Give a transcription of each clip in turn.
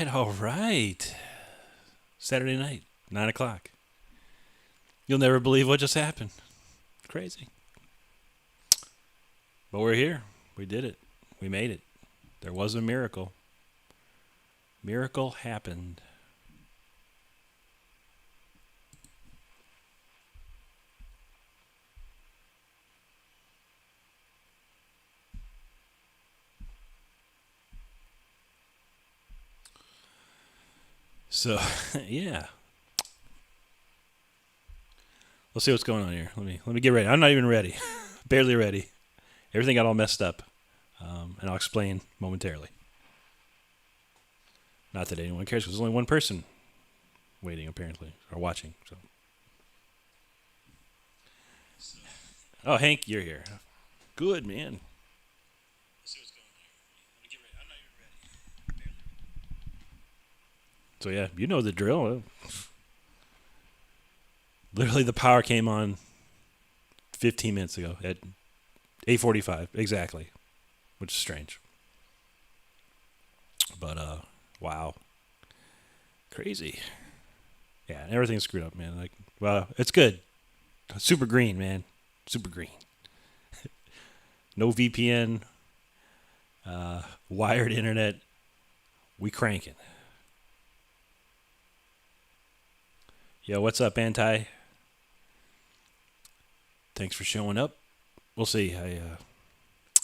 all right. Saturday night, 9 o'clock. You'll never believe what just happened. Crazy. But we're here. We did it. We made it. There was a miracle. Miracle happened. So, yeah. Let's see what's going on here. Let me get ready. I'm not even ready. Barely ready. Everything got all messed up. And I'll explain momentarily. Not that anyone cares, because there's only one person waiting, apparently, or watching. So. Oh, Hank, you're here. Good, man. Let's see what's going on here. Let me get ready. I'm not even ready. So, yeah, you know the drill. Literally, the power came on 15 minutes ago at 8:45, exactly, which is strange. But, wow. Crazy. Yeah, everything's screwed up, man. Well, it's good. Super green, man. Super green. No VPN. Wired internet. We cranking. Yo, what's up, Anti? Thanks for showing up. We'll see. I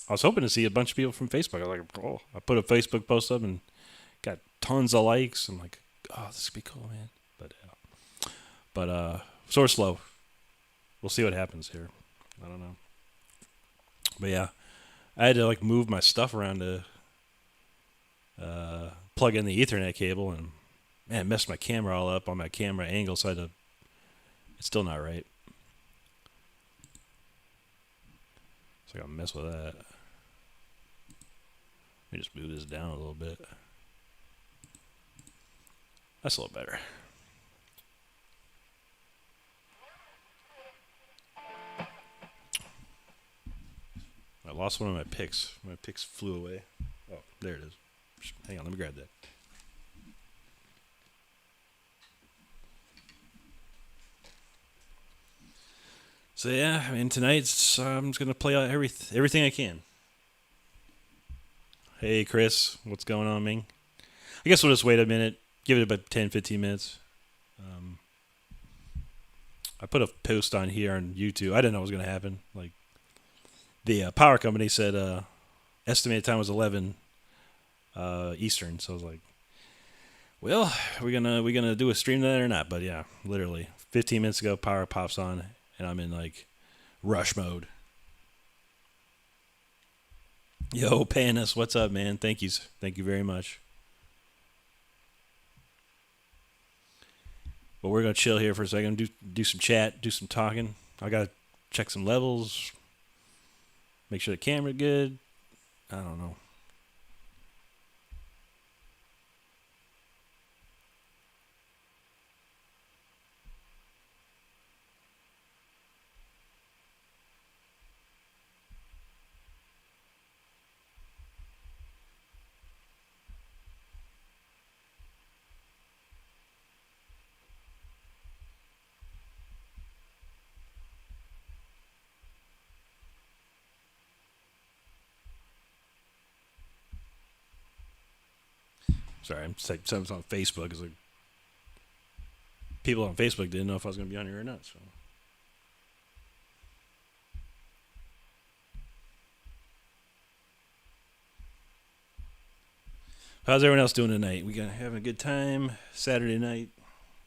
was hoping to see a bunch of people from Facebook. I was like, oh, I put a Facebook post up and got tons of likes. I'm like, oh, this could be cool, man. But sort of slow. We'll see what happens here. I don't know. But yeah, I had to move my stuff around to plug in the Ethernet cable, and man, it messed my camera all up on my camera angle, so it's still not right. So I gotta mess with that. Let me just move this down a little bit. That's a little better. I lost one of my picks. My picks flew away. Oh, there it is. Hang on, let me grab that. So yeah, I mean tonight I'm just gonna play out everything I can. Hey Chris, what's going on, Ming? I guess we'll just wait a minute. Give it about 10, 15 minutes. I put a post on here on YouTube. I didn't know what was gonna happen. The power company said estimated time was 11 Eastern. So I was like, well, we gonna do a stream tonight or not? But yeah, literally 15 minutes ago, power pops on, and I'm in rush mode. Yo, Panis, what's up, man? Thank you very much. But we're gonna chill here for a second, do some chat, do some talking. I gotta check some levels, make sure the camera's good. I don't know. Sorry, I'm saying something on Facebook. It's people on Facebook didn't know if I was going to be on here or not. So, how's everyone else doing tonight? We having a good time. Saturday night,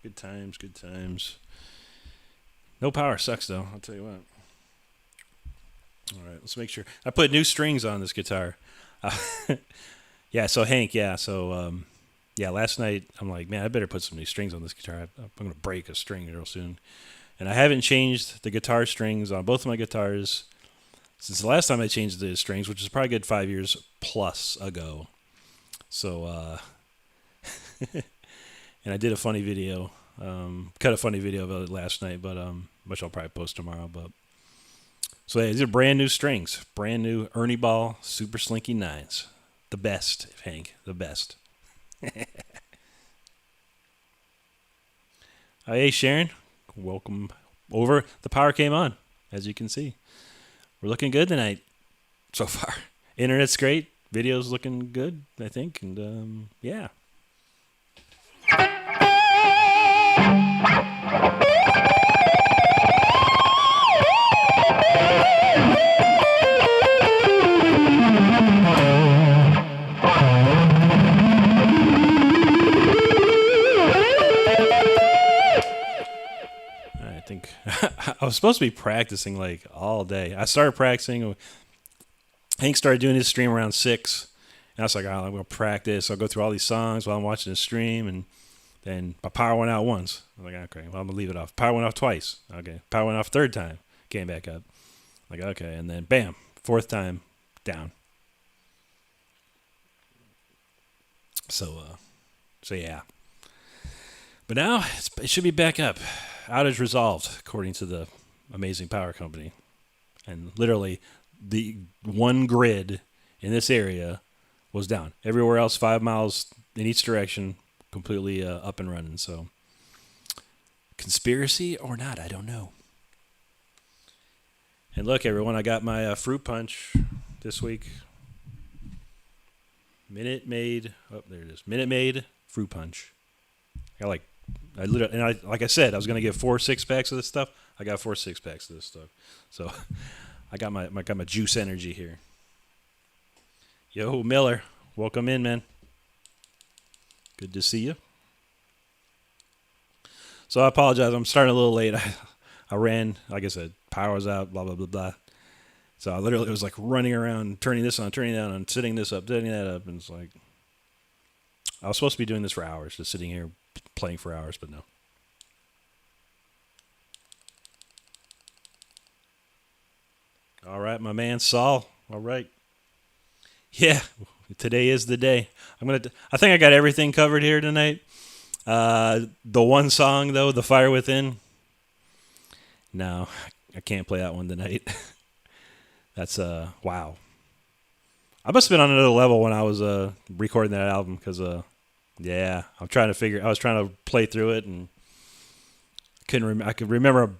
good times, good times. No power sucks though. I'll tell you what. All right, let's make sure. I put new strings on this guitar. Yeah. So Hank. Yeah. So. Yeah, last night I'm like, man, I better put some new strings on this guitar. I'm going to break a string real soon. And I haven't changed the guitar strings on both of my guitars since the last time I changed the strings, which is probably a good 5 years plus ago. So, and I did a funny video, cut a funny video of it last night, but which I'll probably post tomorrow. But so yeah, these are brand new strings, brand new Ernie Ball Super Slinky 9s. The best, Hank, the best. Hey, Sharon. Welcome over. The power came on, as you can see. We're looking good tonight so far. Internet's great. Video's looking good, I think. And, yeah. I think I was supposed to be practicing like all day. I started practicing. Hank started doing his stream around 6. And I was like, oh, I'm going to practice. I'll go through all these songs while I'm watching the stream. And then my power went out once. I'm like, okay, well, I'm going to leave it off. Power went off twice. Okay. Power went off third time. Came back up. Like, okay. And then, bam, fourth time, down. So yeah. But now it should be back up. Outage resolved, according to the amazing power company. And literally, the one grid in this area was down. Everywhere else, 5 miles in each direction, completely up and running. So, conspiracy or not, I don't know. And look, everyone, I got my fruit punch this week. Minute Maid. Oh, there it is. Minute Maid fruit punch. Like I said, I was gonna get 4 6-packs of this stuff. I got 4 6-packs of this stuff. So, I got my juice energy here. Yo, Miller, welcome in, man. Good to see you. So I apologize. I'm starting a little late. I ran, like I said, power was out, blah, blah, blah, blah. So I literally was like running around, turning this on, turning that on, sitting this up, setting that up. And it's like, I was supposed to be doing this for hours, just sitting here playing for hours, but no. All right, my man Saul. All right. Yeah, today is the day. I think I got everything covered here tonight. The one song though, "The Fire Within." No, I can't play that one tonight. That's wow. I must have been on another level when I was recording that album because yeah, I was trying to play through it and I could remember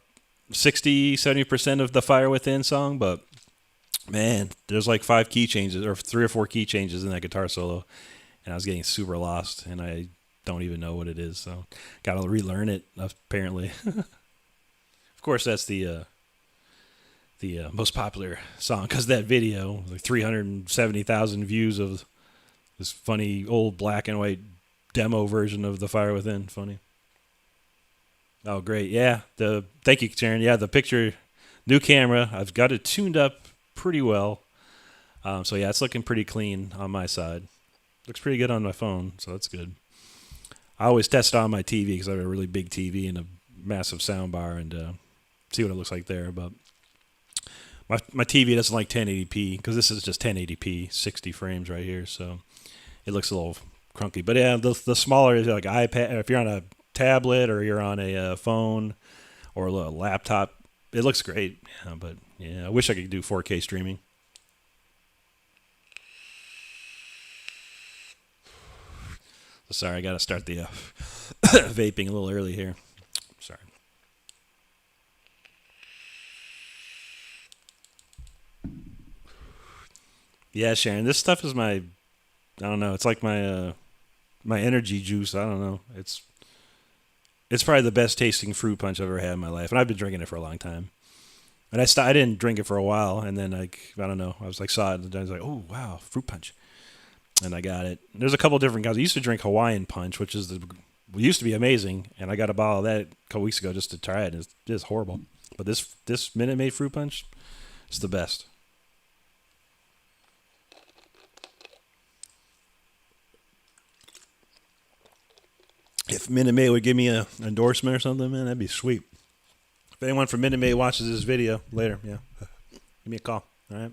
60-70% of the "Fire Within" song, but man, there's like 5 key changes or 3 or 4 key changes in that guitar solo, and I was getting super lost, and I don't even know what it is, so got to relearn it apparently. Of course, that's the most popular song because that video, like 370,000 views of this funny old black and white demo version of "The Fire Within." Funny. Oh, great. Yeah. Thank you, Sharon. Yeah, the picture, new camera. I've got it tuned up pretty well. So, yeah, it's looking pretty clean on my side. Looks pretty good on my phone, so that's good. I always test it on my TV because I have a really big TV and a massive sound bar and see what it looks like there. But my TV doesn't like 1080p because this is just 1080p, 60 frames right here. So it looks a little crunky. But, yeah, the smaller is like iPad. If you're on a tablet or you're on a phone or a laptop, it looks great. Yeah, but yeah, I wish I could do 4K streaming. Sorry, I got to start the vaping a little early here. Sorry. Yeah, Sharon, this stuff is I don't know, it's like my energy juice. I don't know. It's probably the best tasting fruit punch I've ever had in my life, and I've been drinking it for a long time. And I didn't drink it for a while, and then I don't know, I was like saw it, and I was like, oh wow, fruit punch, and I got it. There's a couple different kinds. I used to drink Hawaiian Punch, which used to be amazing, and I got a bottle of that a couple weeks ago just to try it. It's just horrible, but this Minute Maid fruit punch is the best. If Minute Maid would give me an endorsement or something, man, that'd be sweet. If anyone from Minute Maid watches this video later, yeah, give me a call. All right.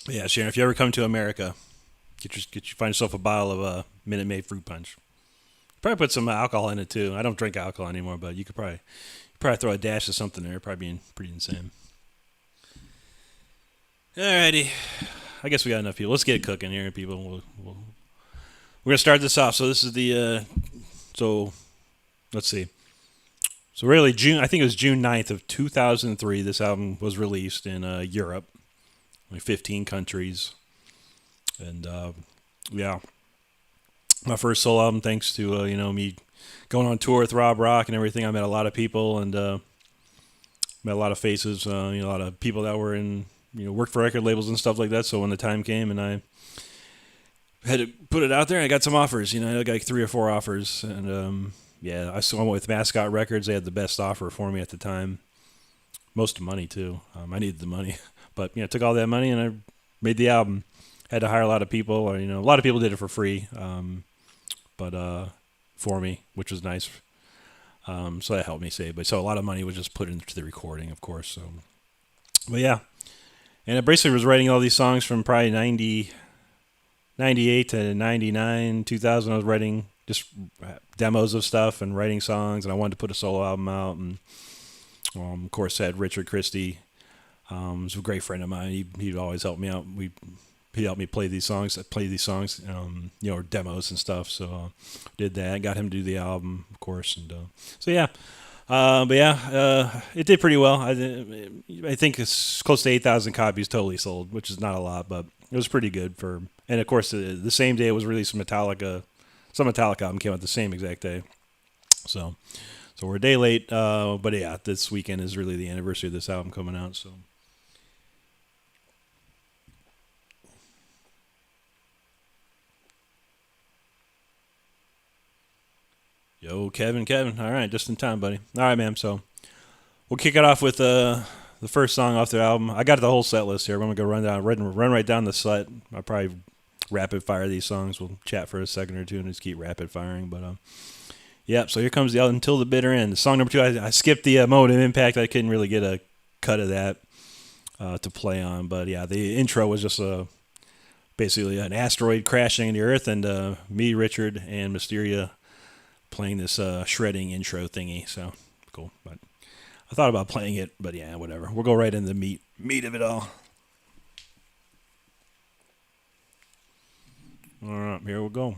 Yeah, Sharon, if you ever come to America, find yourself a bottle of Minute Maid fruit punch. Probably put some alcohol in it too. I don't drink alcohol anymore, but you could probably throw a dash of something there. Probably be pretty insane. Alrighty, I guess we got enough people. Let's get it cooking here, people. We're gonna start this off. So this is the so let's see. So really June, I think it was June 9th of 2003. This album was released in Europe, like 15 countries, and yeah, my first solo album. Thanks to me going on tour with Rob Rock and everything. I met a lot of people and met a lot of faces. A lot of people that were in worked for record labels and stuff like that. So when the time came and I had to put it out there, I got some offers. I got like 3 or 4 offers, and yeah, I went with Mascot Records. They had the best offer for me at the time. Most of the money too. I needed the money, but I took all that money and I made the album. Had to hire a lot of people, or a lot of people did it for free, but for me, which was nice. So that helped me save. But so a lot of money was just put into the recording, of course. So, but yeah, and I basically was writing all these songs from probably 98 to 99, 2000. I was writing just demos of stuff and writing songs, and I wanted to put a solo album out. And of course, had Richard Christie. Was a great friend of mine. He'd always help me out. He helped me play these songs, or demos and stuff. So did that. Got him to do the album, of course. And so yeah, but yeah, it did pretty well. I think it's close to 8,000 copies totally sold, which is not a lot, but it was pretty good for. And of course, the same day it was released, Metallica. Some Metallica album came out the same exact day. So we're a day late, but yeah, this weekend is really the anniversary of this album coming out. So. Yo, Kevin. All right, just in time, buddy. All right, man. So we'll kick it off with the first song off the album. I got the whole set list here. I'm gonna go run right down the set. I'll probably rapid fire these songs. We'll chat for a second or two and just keep rapid firing. But yeah. So here comes the Until the Bitter End. Song number 2. I skipped the Moment of Impact. I couldn't really get a cut of that to play on. But yeah, the intro was just basically an asteroid crashing into Earth, and me, Richard, and Mysteria playing this shredding intro thingy. So cool. But I thought about playing it, but yeah, whatever. We'll go right into the meat of it all. All right, here we go.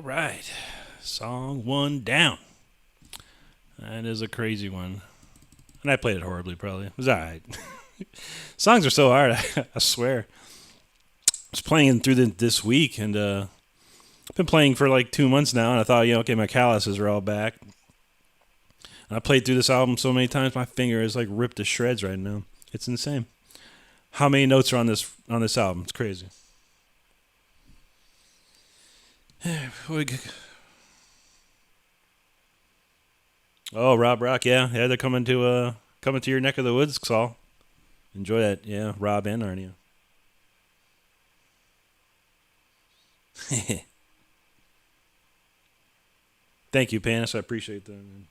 right. Song 1 down. That is a crazy one. And I played it horribly, probably. It was all right. Songs are so hard, I swear. I was playing through this week, and I've been playing for like 2 months now, and I thought, okay, my calluses are all back. And I played through this album so many times, my finger is like ripped to shreds right now. It's insane. How many notes are on this album? It's crazy. Oh, Rob Rock, yeah, they're coming to your neck of the woods, Saul. Enjoy that, yeah, Rob and Arnie. Thank you, Panis. I appreciate that, man.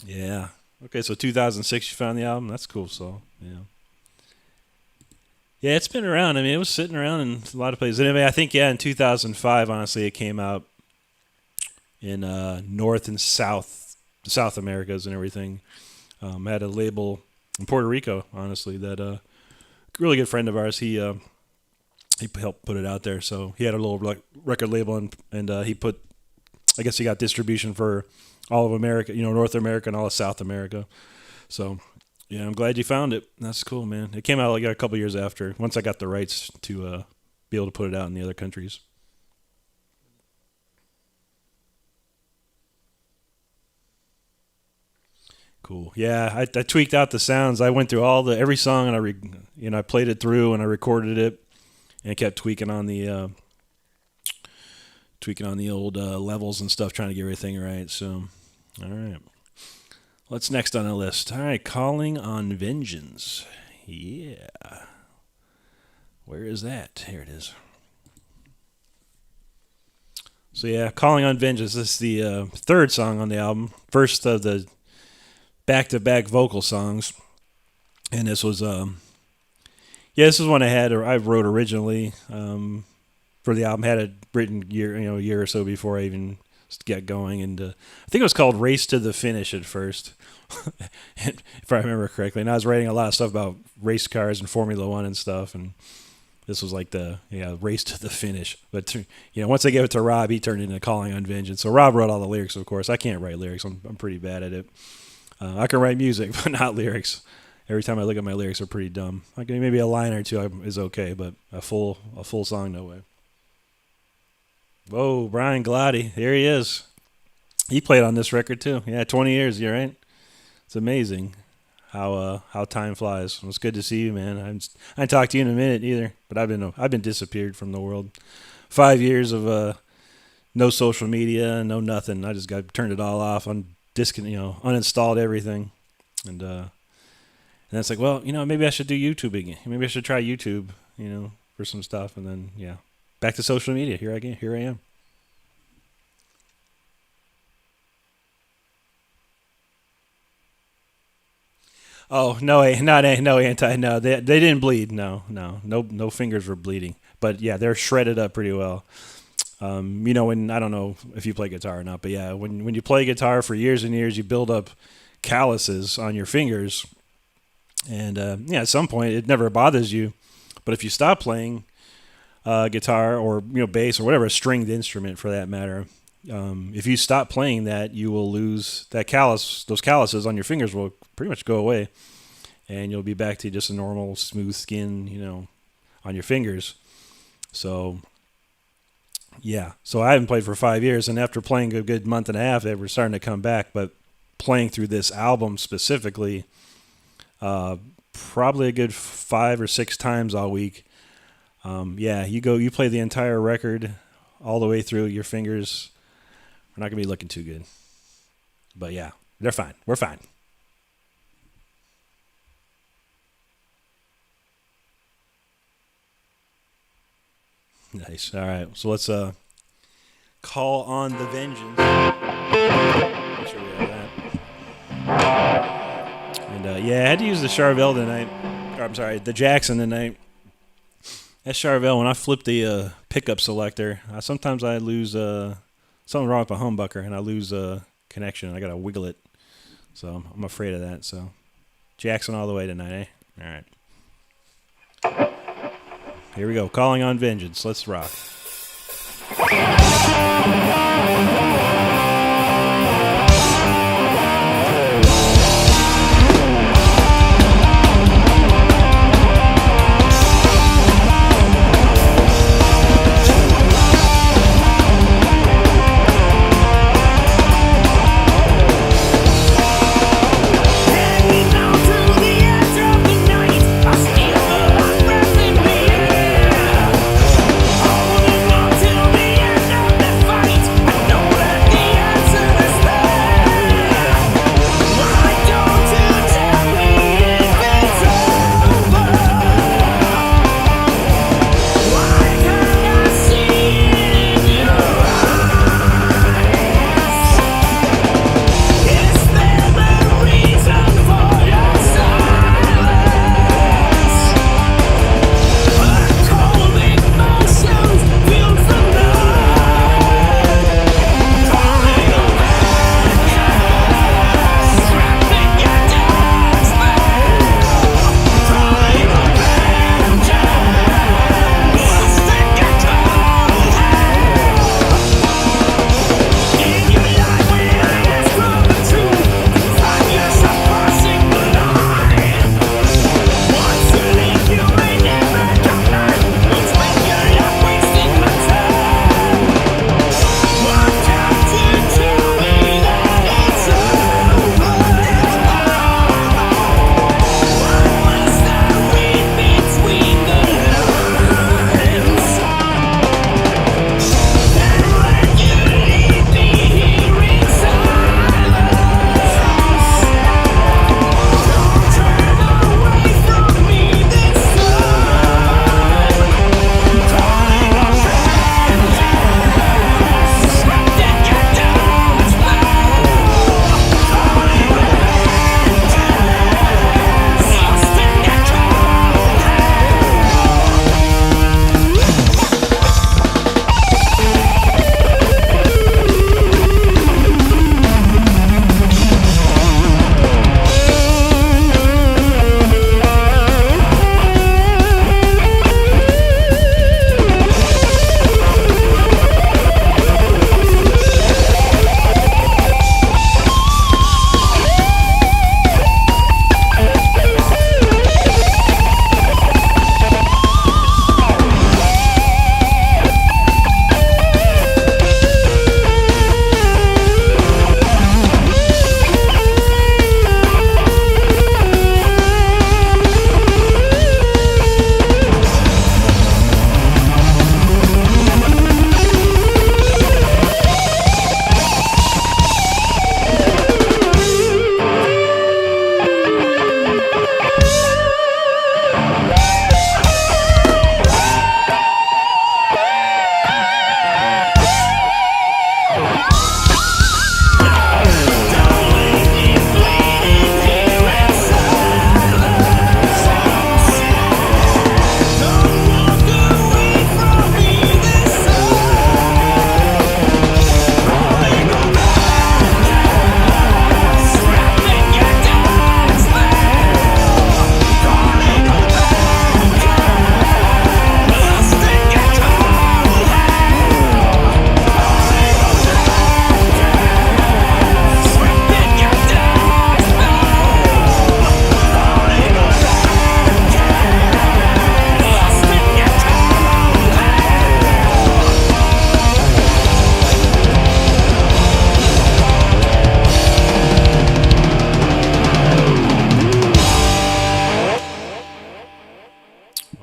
Yeah. Okay, so 2006 you found the album? That's cool, Saul. Yeah. Yeah, it's been around. I mean, it was sitting around in a lot of places. Anyway, I think, in 2005, honestly, it came out in North and South Americas and everything. Had a label in Puerto Rico, honestly, that a really good friend of ours, he helped put it out there. So he had a little record label, and he put, I guess he got distribution for all of America, North America and all of South America. So, yeah, I'm glad you found it. That's cool, man. It came out like a couple years after, once I got the rights to be able to put it out in the other countries. Cool. Yeah, I tweaked out the sounds. I went through every song, and I played it through, and I recorded it, and I kept tweaking on the old levels and stuff, trying to get everything right. So, all right. What's next on the list? All right, Calling on Vengeance. Yeah. Where is that? Here it is. So, yeah, Calling on Vengeance. This is the third song on the album. First of the back-to-back vocal songs. And this was, this is one I wrote originally for the album. Had it written a year or so before I even got going. And I think it was called Race to the Finish at first, if I remember correctly. And I was writing a lot of stuff about race cars and Formula One and stuff. And this was like the Race to the Finish. But once I gave it to Rob, he turned it into Calling on Vengeance. So Rob wrote all the lyrics, of course. I can't write lyrics. I'm pretty bad at it. I can write music, but not lyrics. Every time I look at my lyrics, they're pretty dumb. Like maybe a line or two is okay, but a full song, no way. Whoa, Brian Glotty, here he is. He played on this record too. Yeah, 20 years. You're right. It's amazing how time flies. It's good to see you, man. I haven't talked to you in a minute either, but I've been disappeared from the world. 5 years of no social media, no nothing. I just turned it all off, uninstalled everything, and it's like, well, maybe I should do YouTube again. Maybe I should try YouTube, for some stuff, and then back to social media. Here I am. Oh no, no anti, no. They didn't bleed. No fingers were bleeding, but yeah, they're shredded up pretty well. When I don't know if you play guitar or not, but yeah, when you play guitar for years and years, you build up calluses on your fingers, and at some point it never bothers you. But if you stop playing guitar or bass or whatever, a stringed instrument for that matter, if you stop playing that, you will lose that callus. Those calluses on your fingers will pretty much go away, and you'll be back to just a normal smooth skin, on your fingers. So. Yeah, so I haven't played for 5 years, and after playing a good month and a half, they were starting to come back. But playing through this album specifically, probably a good 5 or 6 times all week. You play the entire record all the way through. Your fingers are not going to be looking too good. But yeah, they're fine. We're fine. Nice. All right. So let's call on the vengeance. Make sure we have that. And I had to use the Charvel tonight. Or, I'm sorry, the Jackson tonight. That Charvel, when I flip the pickup selector, sometimes I lose something wrong with my humbucker, and I lose connection. I gotta wiggle it. So I'm afraid of that. So Jackson all the way tonight, eh? All right. Here we go. Calling on Vengeance. Let's rock.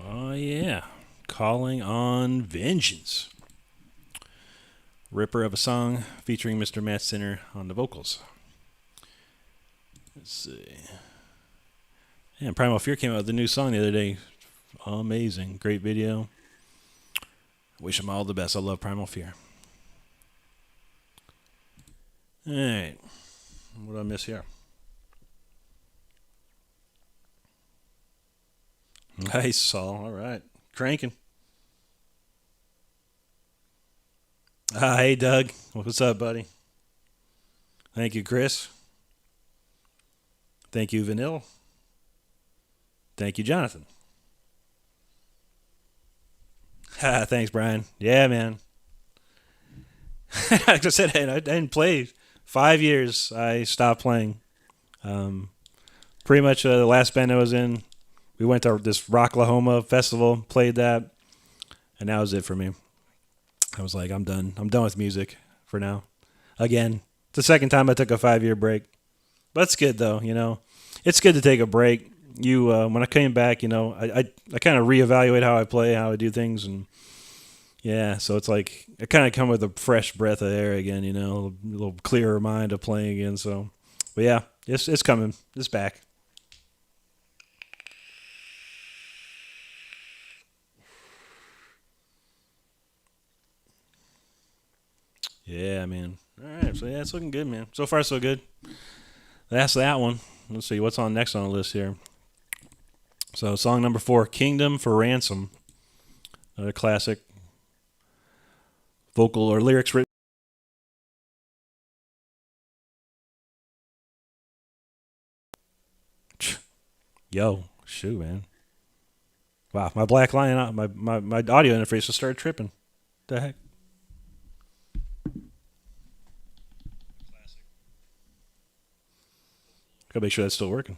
Oh, yeah. Calling on Vengeance. Ripper of a song featuring Mr. Matt Sinner on the vocals. Let's see. Yeah, Primal Fear came out with a new song the other day. Amazing. Great video. Wish them all the best. I love Primal Fear. Alright. What did I miss here? Nice, Saul. Alright. Cranking. Hey, Doug. What's up, buddy? Thank you, Chris. Thank you, Vanilla. Thank you, Jonathan. Thanks, Brian. Yeah, man. Like I said, I didn't play 5 years. I stopped playing. Pretty much the last band I was in, we went to this Rocklahoma festival, played that, and that was it for me. I was like, I'm done. I'm done with music for now. Again, it's the second time I took a 5-year break. But it's good, though, you know. It's good to take a break. When I came back, you know, I kind of reevaluate how I play, how I do things, and yeah, so it's like I kind of come with a fresh breath of air again, you know, a little clearer mind of playing again. So, but yeah, it's coming. It's back. Yeah, man. All right, so yeah, it's looking good, man. So far, so good. That's that one. Let's see what's on next on the list here. So, song number 4, "Kingdom for Ransom," another classic. Vocal or lyrics written. Yo, shoot, man. Wow, my black line, my audio interface just started tripping. The heck? Gotta make sure that's still working.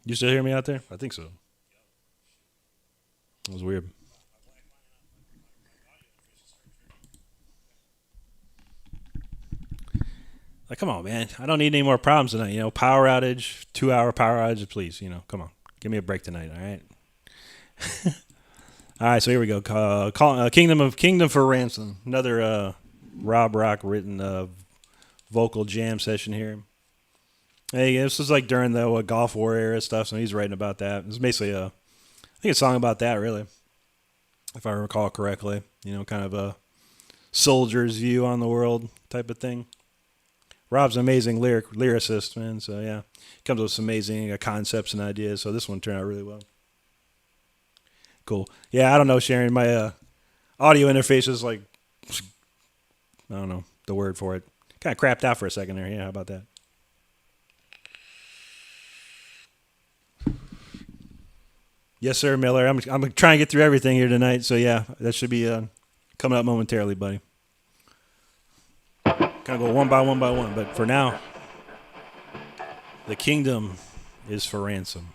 You still hear me out there? I think so. That was weird. Like, come on, man. I don't need any more problems tonight. You know, power outage, 2-hour power outage, please. You know, come on. Give me a break tonight, all right? All right, so here we go. Kingdom for Ransom. Another Rob Rock written vocal jam session here. Hey, this was like during the Gulf War era stuff, so he's writing about that. It's basically I think a song about that, really, if I recall correctly. You know, kind of a soldier's view on the world type of thing. Rob's an amazing lyricist, man. So yeah, comes with some amazing concepts and ideas. So this one turned out really well. Cool. Yeah, I don't know, Sharon. My audio interface is like, I don't know the word for it. Kind of crapped out for a second there. Yeah, how about that? Yes, sir, Miller. I'm trying to get through everything here tonight. So yeah, that should be coming up momentarily, buddy. Kind of go one by one. But for now, the kingdom is for ransom.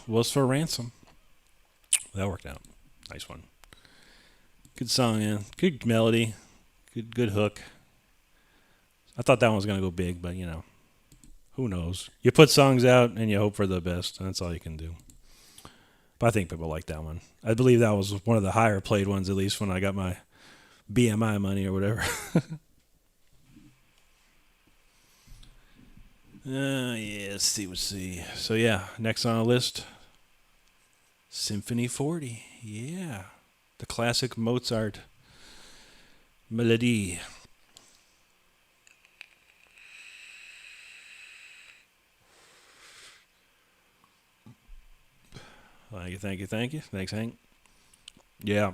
was for Ransom. That worked out. Nice one. Good song, man. Good melody. Good hook. I thought that one was going to go big, but, who knows? You put songs out and you hope for the best, and that's all you can do. But I think people like that one. I believe that was one of the higher played ones, at least when I got my BMI money or whatever. Yeah, let's see. So, yeah, next on the list, Symphony 40. Yeah, the classic Mozart melody. Thank you. Thanks, Hank. Yeah.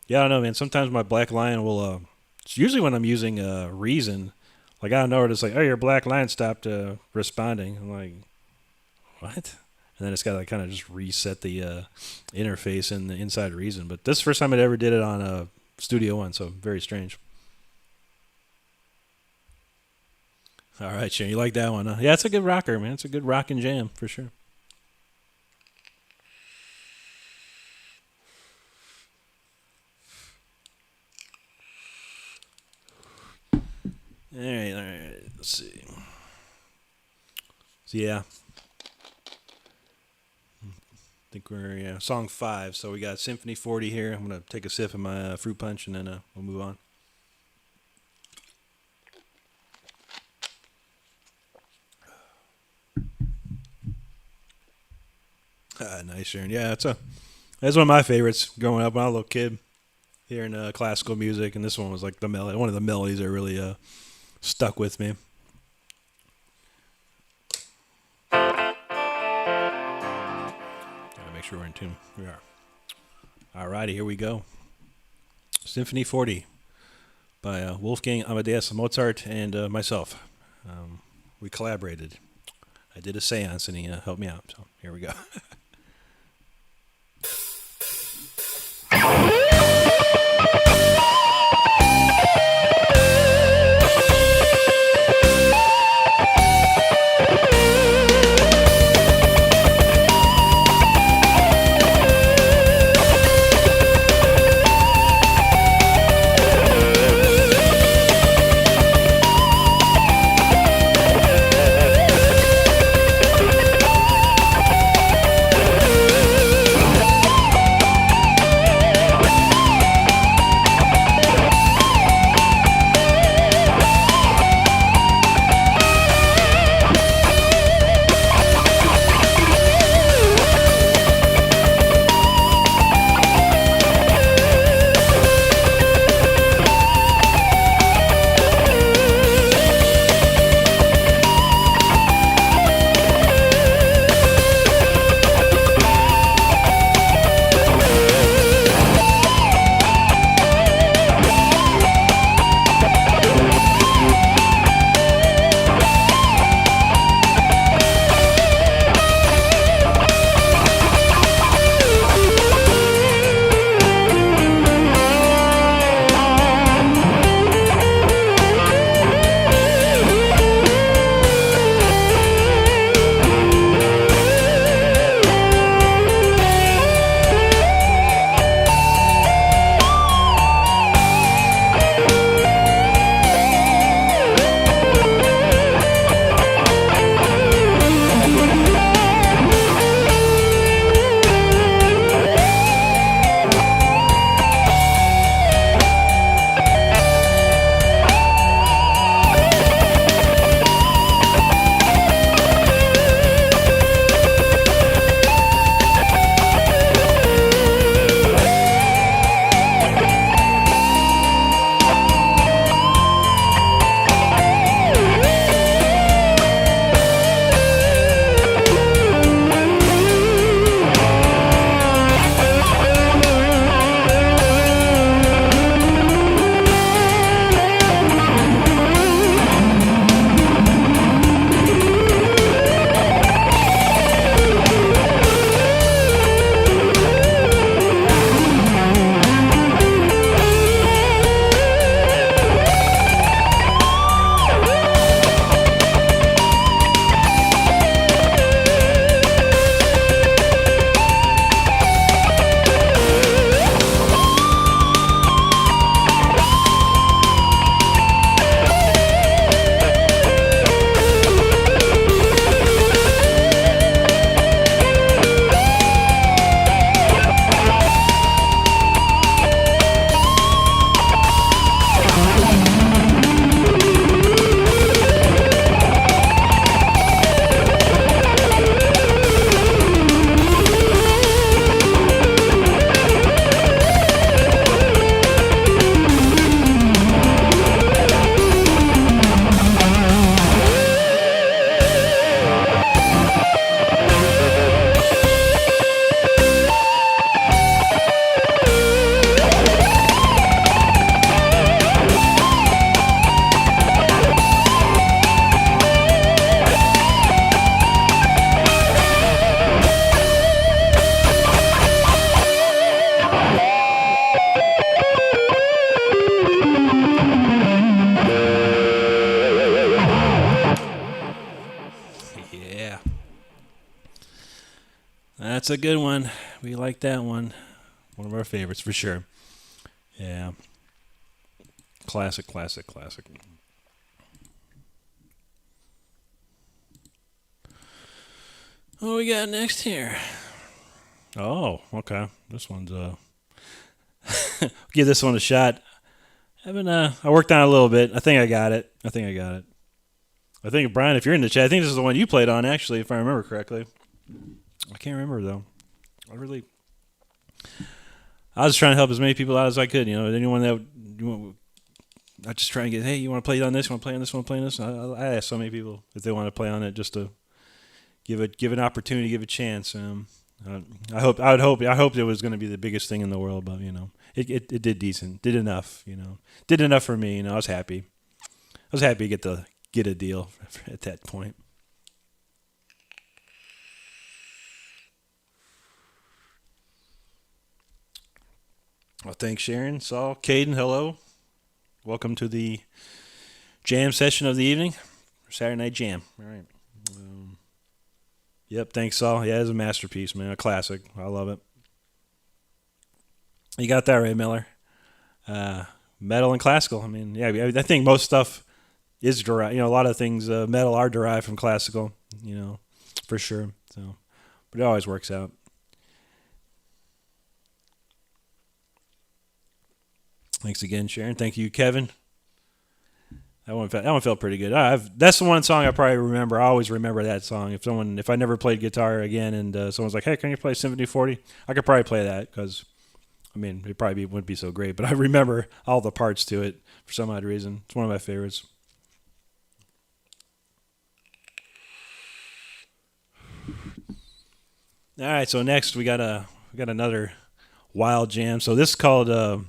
Yeah, I don't know, man. Sometimes my Black Lion will, it's usually when I'm using Reason. Like, I don't know, it's like, oh, your Black Lion stopped responding. I'm like, what? And then it's got to kind of just reset the interface in the inside Reason. But this is the first time I ever did it on Studio One, so very strange. All right, Sharon, you like that one, huh? Yeah, it's a good rocker, man. It's a good rockin' jam, for sure. All right. Let's see. So, yeah. I think we're song 5. So we got Symphony 40 here. I'm going to take a sip of my fruit punch and then we'll move on. Nice, Sharon. Yeah, that's one of my favorites growing up when I was a little kid, hearing classical music, and this one was like one of the melodies that really stuck with me. Gotta make sure we're in tune. We are. Alrighty, here we go. Symphony 40 by Wolfgang Amadeus Mozart and myself. We collaborated. I did a seance and he helped me out. So here we go. That's a good one. We like that one. One of our favorites for sure. Yeah. Classic. What we got next here? Oh, okay. This one's give this one a shot. I worked on it a little bit. I think I got it. I think, Brian, if you're in the chat, I think this is the one you played on, actually, if I remember correctly. I can't remember, though. I was trying to help as many people out as I could. Anyone that I just try and get, hey, you want to play on this? You want to play on this? Want to play on this? I asked so many people if they want to play on it just to give an opportunity, give a chance. I hoped it was going to be the biggest thing in the world, but it did decent, did enough. Did enough for me. I was happy. I was happy to get a deal at that point. Well, thanks, Sharon, Saul, Caden. Hello, welcome to the jam session of the evening, Saturday night jam. All right. Yep, thanks, Saul. Yeah, it's a masterpiece, man. A classic. I love it. You got that right, Miller. Metal and classical. I mean, yeah, I think most stuff is derived. A lot of things, metal are derived from classical, for sure. So, but it always works out. Thanks again, Sharon. Thank you, Kevin. That one felt pretty good. That's the one song I probably remember. I always remember that song. If I never played guitar again and someone's like, hey, can you play Symphony 40? I could probably play that because, it probably wouldn't be so great. But I remember all the parts to it for some odd reason. It's one of my favorites. All right, so next we got another wild jam. So this is called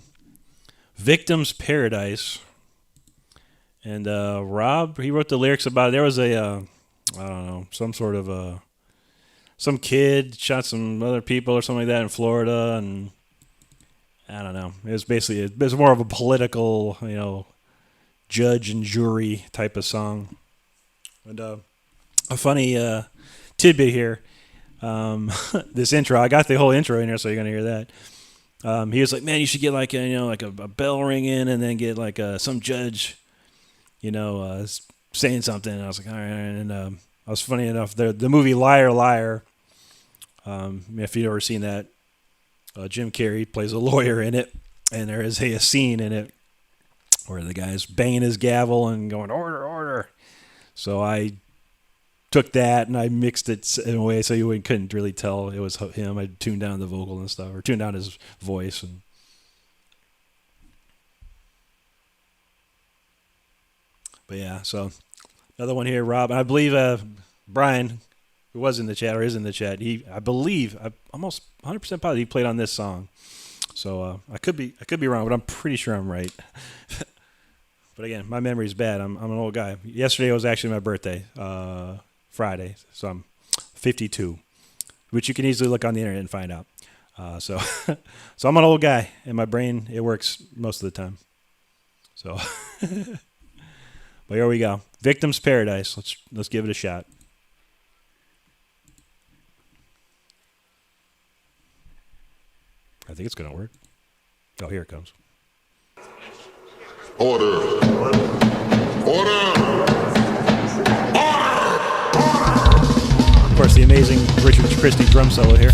Victim's Paradise. And Rob, he wrote the lyrics about it. There was I don't know, some sort of some kid shot some other people or something like that in Florida, and I don't know. It was more of a political, judge and jury type of song. And a funny tidbit here. This intro, I got the whole intro in here, so you're gonna hear that. He was like, "Man, you should get like a bell ringing, and then get like some judge." Saying something, and I was like, all right. And I was funny enough. The movie Liar, Liar. If you've ever seen that, Jim Carrey plays a lawyer in it, and there is a scene in it where the guy's banging his gavel and going order, order. So I took that and I mixed it in a way so you couldn't really tell it was him. I tuned down the vocal and stuff, or tuned down his voice and. But yeah, so another one here, Rob. And I believe Brian, who was in the chat or is in the chat, I'm almost 100% positive he played on this song. So I could be wrong, but I'm pretty sure I'm right. But again, my memory's bad. I'm an old guy. Yesterday was actually my birthday, Friday, so I'm 52, which you can easily look on the internet and find out. So I'm an old guy, and my brain, it works most of the time. So. But here we go. Victim's Paradise. Let's give it a shot. I think it's going to work. Oh, here it comes. Order. Order. Of course, the amazing Richard Christie drum solo here.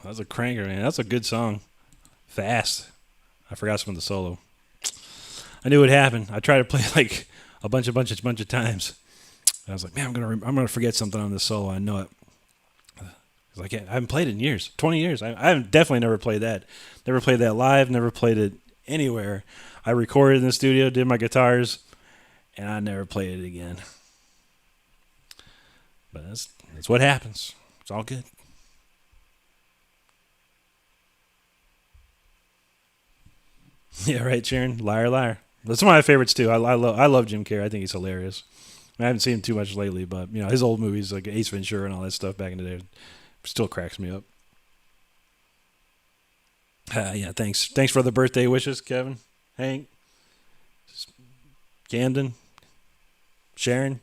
That was a cranker, man. That's a good song. Fast. I forgot some of the solo. I knew it happened. I tried to play like a bunch of times. I was like, man, I'm gonna forget something on this solo. I know it. It's like, I haven't played it in years, 20 years. I haven't definitely never played that. Never played that live. Never played it anywhere. I recorded in the studio, did my guitars, and I never played it again. But that's what happens. It's all good. Yeah, right, Sharon. Liar, liar. That's one of my favorites too. I love Jim Carrey. I think he's hilarious. I haven't seen him too much lately, but his old movies like Ace Ventura and all that stuff back in the day still cracks me up. Yeah, thanks. Thanks for the birthday wishes, Kevin, Hank, Camden, Sharon.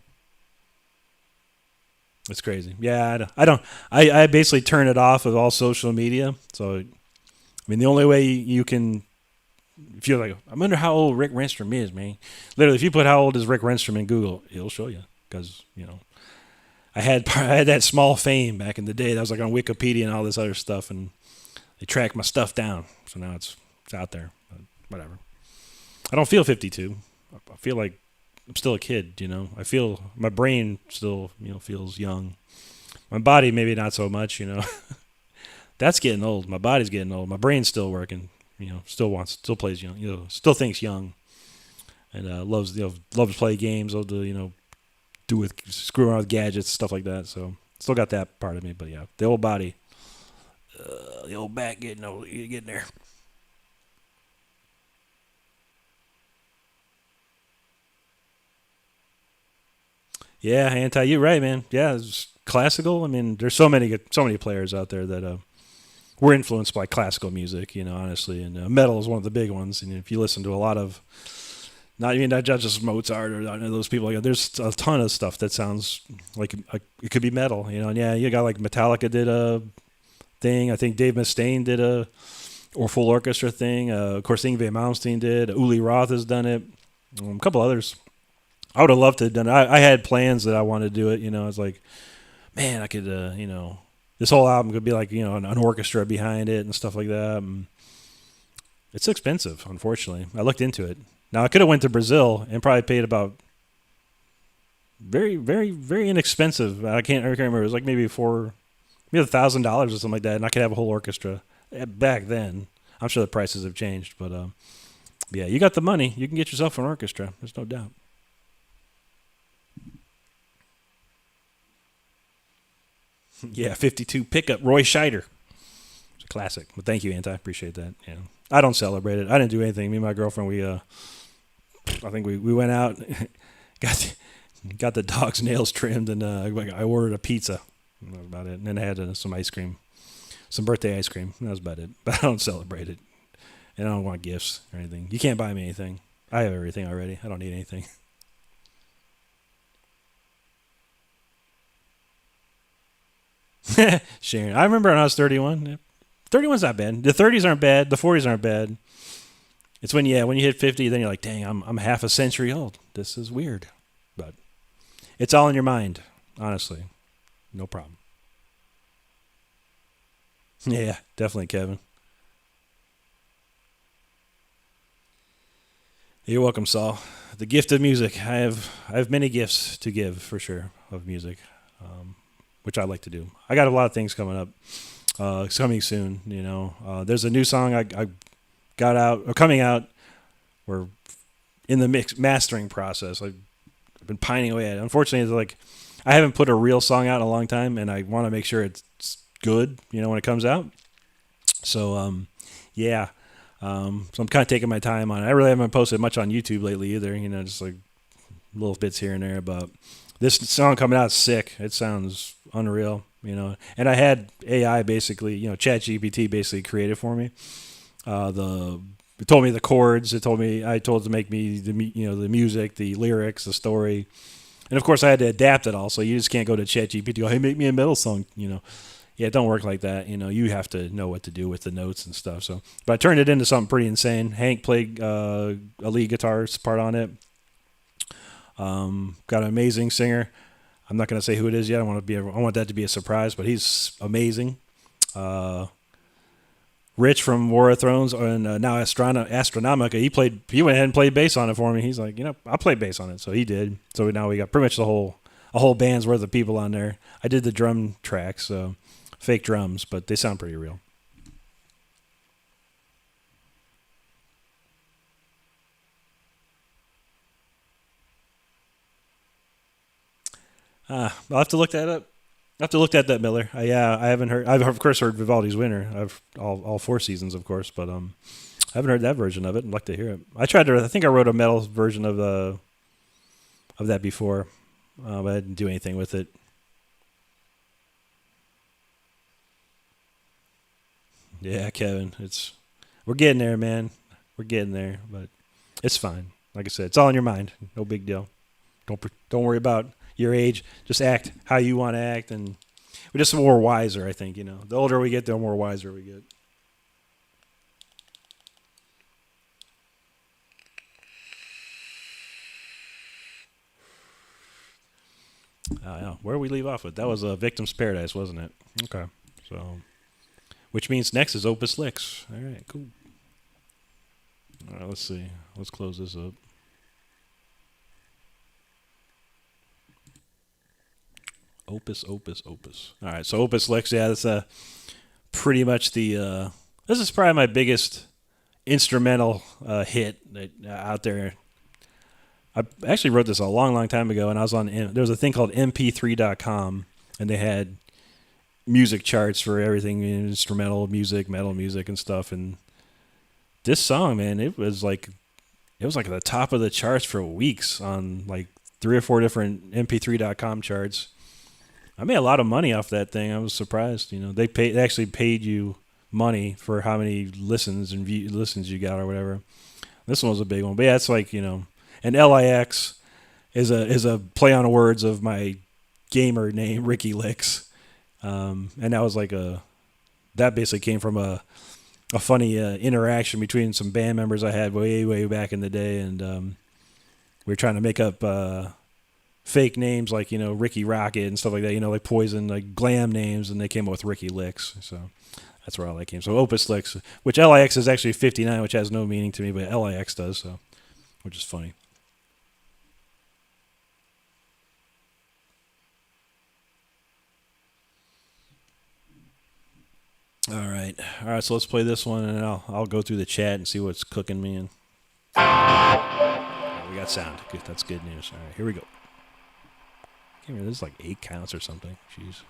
It's crazy. Yeah, I don't. I basically turn it off of all social media. So, I mean, the only way you can, if you're like, I wonder how old Rick Renstrom is, man. Literally, if you put how old is Rick Renstrom in Google, it'll show you. Because I had that small fame back in the day. That was like on Wikipedia and all this other stuff, and they tracked my stuff down. So now it's out there. But whatever. I don't feel 52. I feel like I'm still a kid. I feel my brain still feels young. My body maybe not so much. That's getting old. My body's getting old. My brain's still working. Still plays young. Still thinks young, and loves to play games. Loves to screw around with gadgets, stuff like that. So still got that part of me. But yeah, the old body, the old back getting old. You're getting there. Yeah, Anti, you're right, man. Yeah, it's classical. I mean, there's so many players out there that were influenced by classical music. Honestly, and metal is one of the big ones. And if you listen to a lot of, not just Mozart or those people, there's a ton of stuff that sounds like it could be metal. And yeah, you got like Metallica did a thing. I think Dave Mustaine did a full orchestra thing. Of course, Yngwie Malmsteen did. Uli Roth has done it. A couple others. I would have loved to have done it. I had plans that I wanted to do it. I was like, man, I could, this whole album could be like, an orchestra behind it and stuff like that. And it's expensive, unfortunately. I looked into it. Now, I could have went to Brazil and probably paid about very, very, very inexpensive. I can't remember. It was like maybe $1,000 or something like that, and I could have a whole orchestra back then. I'm sure the prices have changed, but yeah, you got the money. You can get yourself an orchestra. There's no doubt. Yeah, 52 pickup, Roy Scheider. It's a classic. But thank you, Anti. I appreciate that. Yeah, I don't celebrate it. I didn't do anything. Me and my girlfriend, I think we went out, got the dog's nails trimmed, and I ordered a pizza. That was about it. And then I had some ice cream, some birthday ice cream. That was about it. But I don't celebrate it, and I don't want gifts or anything. You can't buy me anything. I have everything already. I don't need anything. Sharon, I remember when I was 31. 31's not bad. The 30s aren't bad. The 40s aren't bad. It's when you hit 50, then you're like, dang, I'm half a century old. This is weird. But it's all in your mind, honestly. No problem. Yeah, definitely, Kevin. You're welcome, Saul. The gift of music. I have many gifts to give for sure of music, which I like to do. I got a lot of things coming up. It's coming soon. There's a new song I got out or coming out. We're in the mastering process. I've been pining away at it. Unfortunately, it's like I haven't put a real song out in a long time, and I want to make sure it's good. When it comes out. So yeah. So I'm kind of taking my time on it. I really haven't posted much on YouTube lately either. Just like little bits here and there. But this song coming out is sick. It sounds unreal. And I had AI basically, ChatGPT basically created for me. It told me the chords. I told it to make me the music, the lyrics, the story, and of course I had to adapt it all. So you just can't go to ChatGPT. Go, hey, make me a metal song. Yeah, it don't work like that. You have to know what to do with the notes and stuff. So, but I turned it into something pretty insane. Hank played a lead guitar part on it. Got an amazing singer. I'm not going to say who it is yet. I want that to be a surprise, but he's amazing. Rich from War of Thrones and now Astronomica, he went ahead and played bass on it for me. He's like, I'll play bass on it. So he did. So now we got pretty much a whole band's worth of people on there. I did the drum tracks, so fake drums, but they sound pretty real. I'll have to look that up. I have to look at that, Miller. I haven't heard. I've of course heard Vivaldi's Winter. I've all four seasons, of course, but I haven't heard that version of it. I'd like to hear it. I think I wrote a metal version of that before, but I didn't do anything with it. Yeah, Kevin, we're getting there, man. We're getting there, but it's fine. Like I said, it's all in your mind. No big deal. Don't worry about your age. Just act how you want to act, and we're just more wiser, I think. The older we get, the more wiser we get. Yeah. Where did we leave off with? That was Victim's Paradise, wasn't it? Okay. So, which means next is Opus Licks. All right, cool. All right, let's see. Let's close this up. Opus. All right, so Opus Licks, yeah, that's pretty much this is probably my biggest instrumental hit out there. I actually wrote this a long time ago, and I was there was a thing called mp3.com, and they had music charts for everything, instrumental music, metal music, and stuff. And this song, man, it was like at the top of the charts for weeks on like 3 or 4 different mp3.com charts. I made a lot of money off that thing. I was surprised. They actually paid you money for how many listens you got or whatever. This one was a big one, but yeah, it's like and LIX is a play on words of my gamer name, Ricky Licks, and that was like that basically came from a funny interaction between some band members I had way back in the day, and we were trying to make up fake names like Ricky Rocket and stuff like that, like Poison, like glam names, and they came up with Ricky Licks. So that's where all that came. So Opus Licks, which LIX is actually 59, which has no meaning to me, but LIX does, so which is funny. All right. So let's play this one, and I'll go through the chat and see what's cooking me. And we got sound. Good. That's good news. All right, here we go. I can't remember. This is like 8 counts or something. Jeez.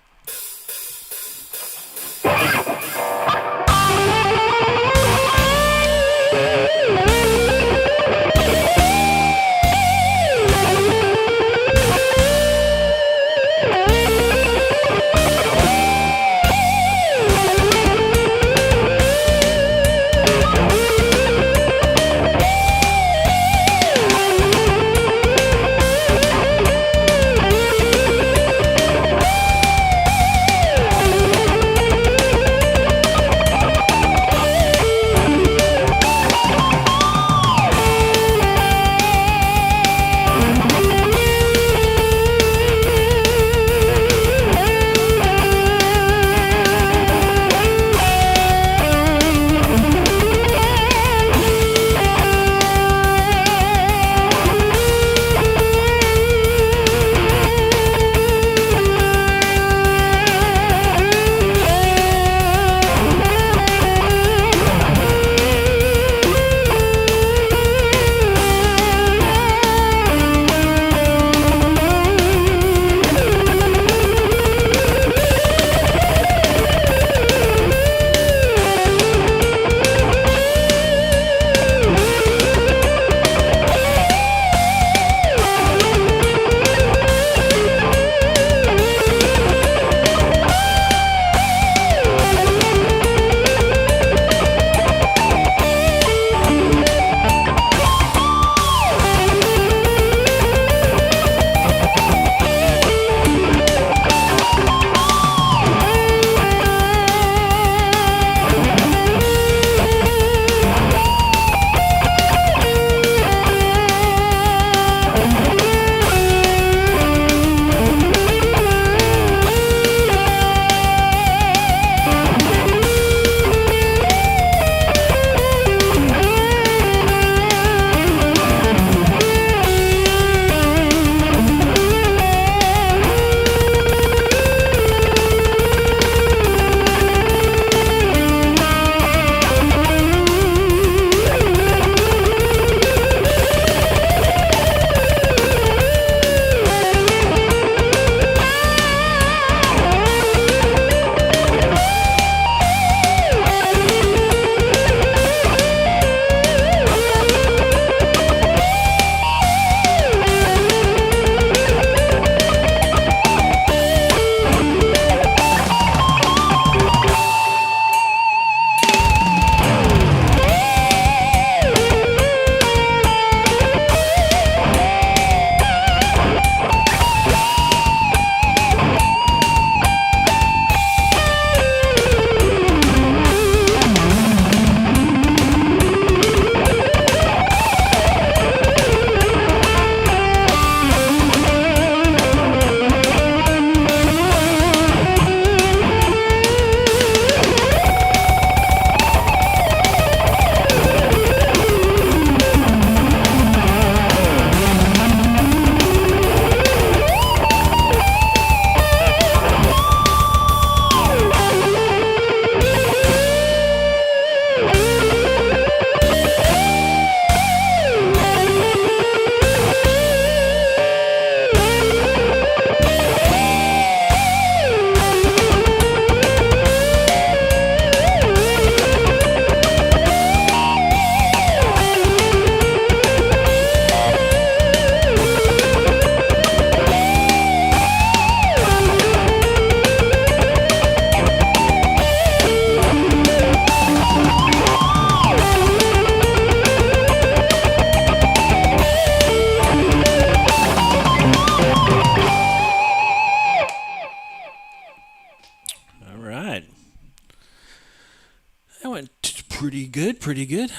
Pretty good, pretty good.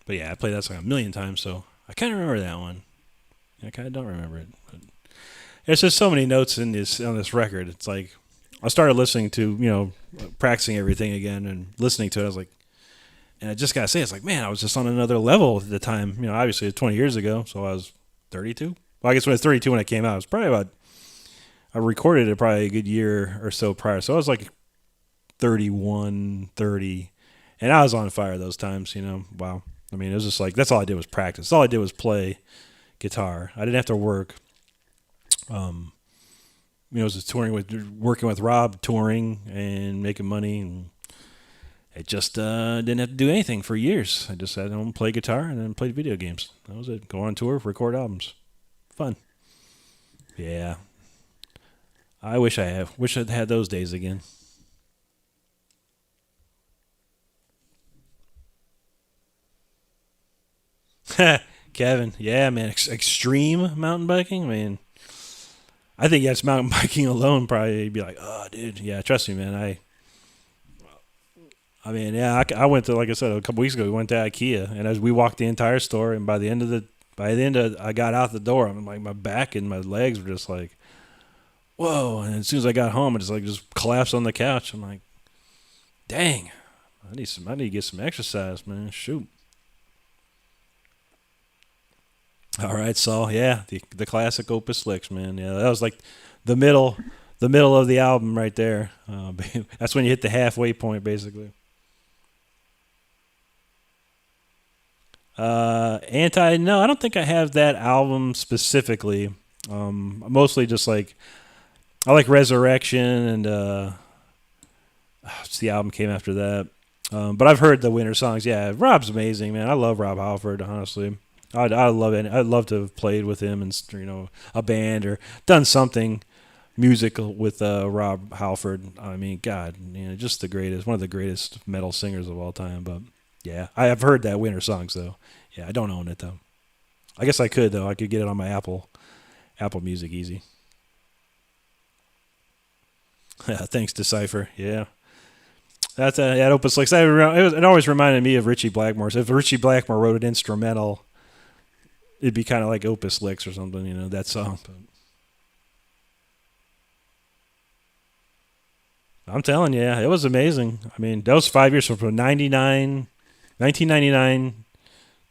But yeah, I played that song a million times, so I kind of remember that one. I kind of don't remember it. But there's just so many notes in this on this record. It's like I started listening to, practicing everything again and listening to it. I was like, and I just gotta say, it's like, man, I was just on another level at the time. Obviously, it's 20 years ago, so I was 32. Well, I guess when I was 32 when it came out, it was probably about. I recorded it probably a good year or so prior, so I was like 31, 30, and I was on fire those times. Wow. I mean, it was just like that's all I did was practice. All I did was play guitar. I didn't have to work. It was just working with Rob, touring and making money, and it just didn't have to do anything for years. I just had to play guitar and then play video games. That was it. Go on tour, record albums, fun. Yeah, I wish I'd had those days again. Kevin, yeah, man, extreme mountain biking, man. I think yes, mountain biking alone probably be like, oh, dude, yeah, trust me, man. I mean, yeah, I went to, like I said, a couple weeks ago. We went to IKEA, and as we walked the entire store, and by the end of I got out the door, I'm like, my back and my legs were just like, whoa. And as soon as I got home, I just collapsed on the couch. I'm like, dang, I need to get some exercise, man. Shoot. All right, Saul. Yeah, the classic Opus Licks, man. Yeah, that was like the middle of the album right there. That's when you hit the halfway point, basically. No, I don't think I have that album specifically. Mostly just like I like Resurrection and what's the album came after that. But I've heard the winter songs. Yeah, Rob's amazing, man. I love Rob Halford, honestly. I love it. I'd love to have played with him and a band or done something musical with Rob Halford. I mean, God, just the greatest, one of the greatest metal singers of all time. But yeah, I have heard that winter songs though. Yeah, I don't own it though. I guess I could though. I could get it on my Apple Music easy. Thanks, Decipher. Yeah. That's that Opus Licks. It always reminded me of Richie Blackmore. So if Richie Blackmore wrote an instrumental, it'd be kind of like Opus Licks or something, that song. But I'm telling you, yeah, it was amazing. I mean, that was 5 years from 1999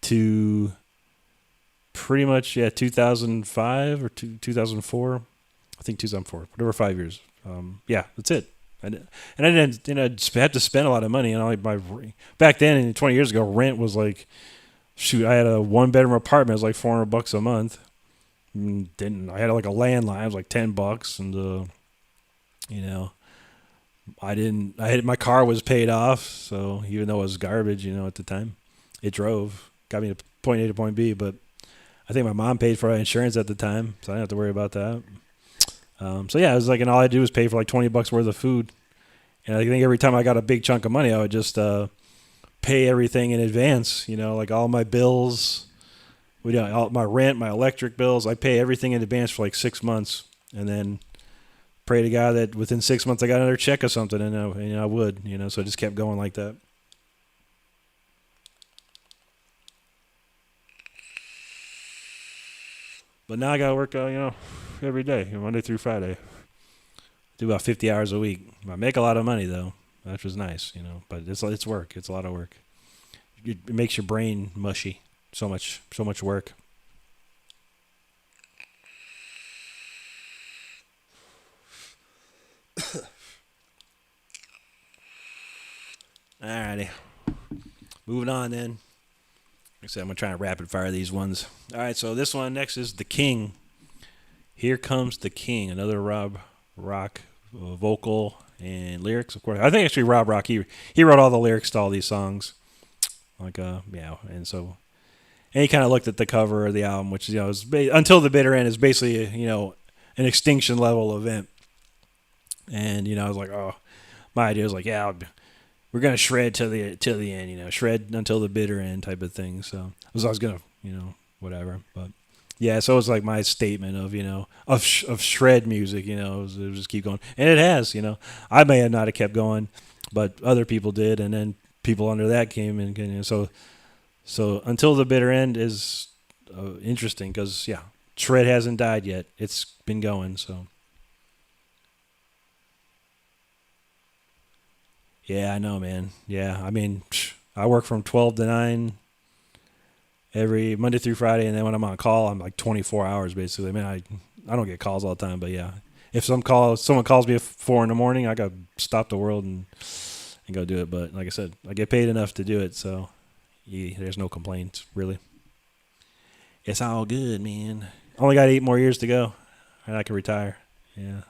to pretty much, 2005 or 2004. I think 2004, whatever, 5 years. Yeah, that's it. And I didn't, have to spend a lot of money. Back then, 20 years ago, rent was like, shoot, I had a 1-bedroom apartment. It was like $400 a month. I had like a landline. It was like $10, and my car was paid off. So even though it was garbage, at the time, it got me to point A to point B. But I think my mom paid for my insurance at the time, so I didn't have to worry about that. So yeah, it was like, and all I do was pay for like $20 worth of food. And I think every time I got a big chunk of money, I would just pay everything in advance. Like all my bills, all my rent, my electric bills. I pay everything in advance for like 6 months, and then pray to God that within 6 months I got another check or something, and I would. So I just kept going like that. But now I gotta work, every day, Monday through Friday. Do about 50 hours a week. I make a lot of money though, which is nice, But it's work. It's a lot of work. It makes your brain mushy. So much work. Alrighty, moving on then. Like I said, I'm gonna try and rapid fire these ones. All right, so this one next is The King. Here Comes the King, another Rob Rock vocal and lyrics, of course. I think actually Rob Rock, he wrote all the lyrics to all these songs. And he kind of looked at the cover of the album, which is Until the Bitter End is basically an extinction level event. And I was like, oh, my idea was like, yeah, we're gonna shred till the end, shred until the bitter end type of thing. So I was gonna, whatever, but. Yeah, so it was like my statement of shred music, it was just keep going, and it has, I may have not have kept going, but other people did, and then people under that came in. You know, so until the bitter end is interesting because, yeah, Shred hasn't died yet. It's been going, so. Yeah, I know, man. Yeah, I mean, I work from 12 to 9 every Monday through Friday, and then when I'm on call, I'm like 24 hours basically. I mean, I don't get calls all the time, but yeah. If someone calls me at 4 in the morning, I got to stop the world and go do it. But like I said, I get paid enough to do it, so there's no complaints, really. It's all good, man. Only got 8 more years to go, and I can retire. Yeah.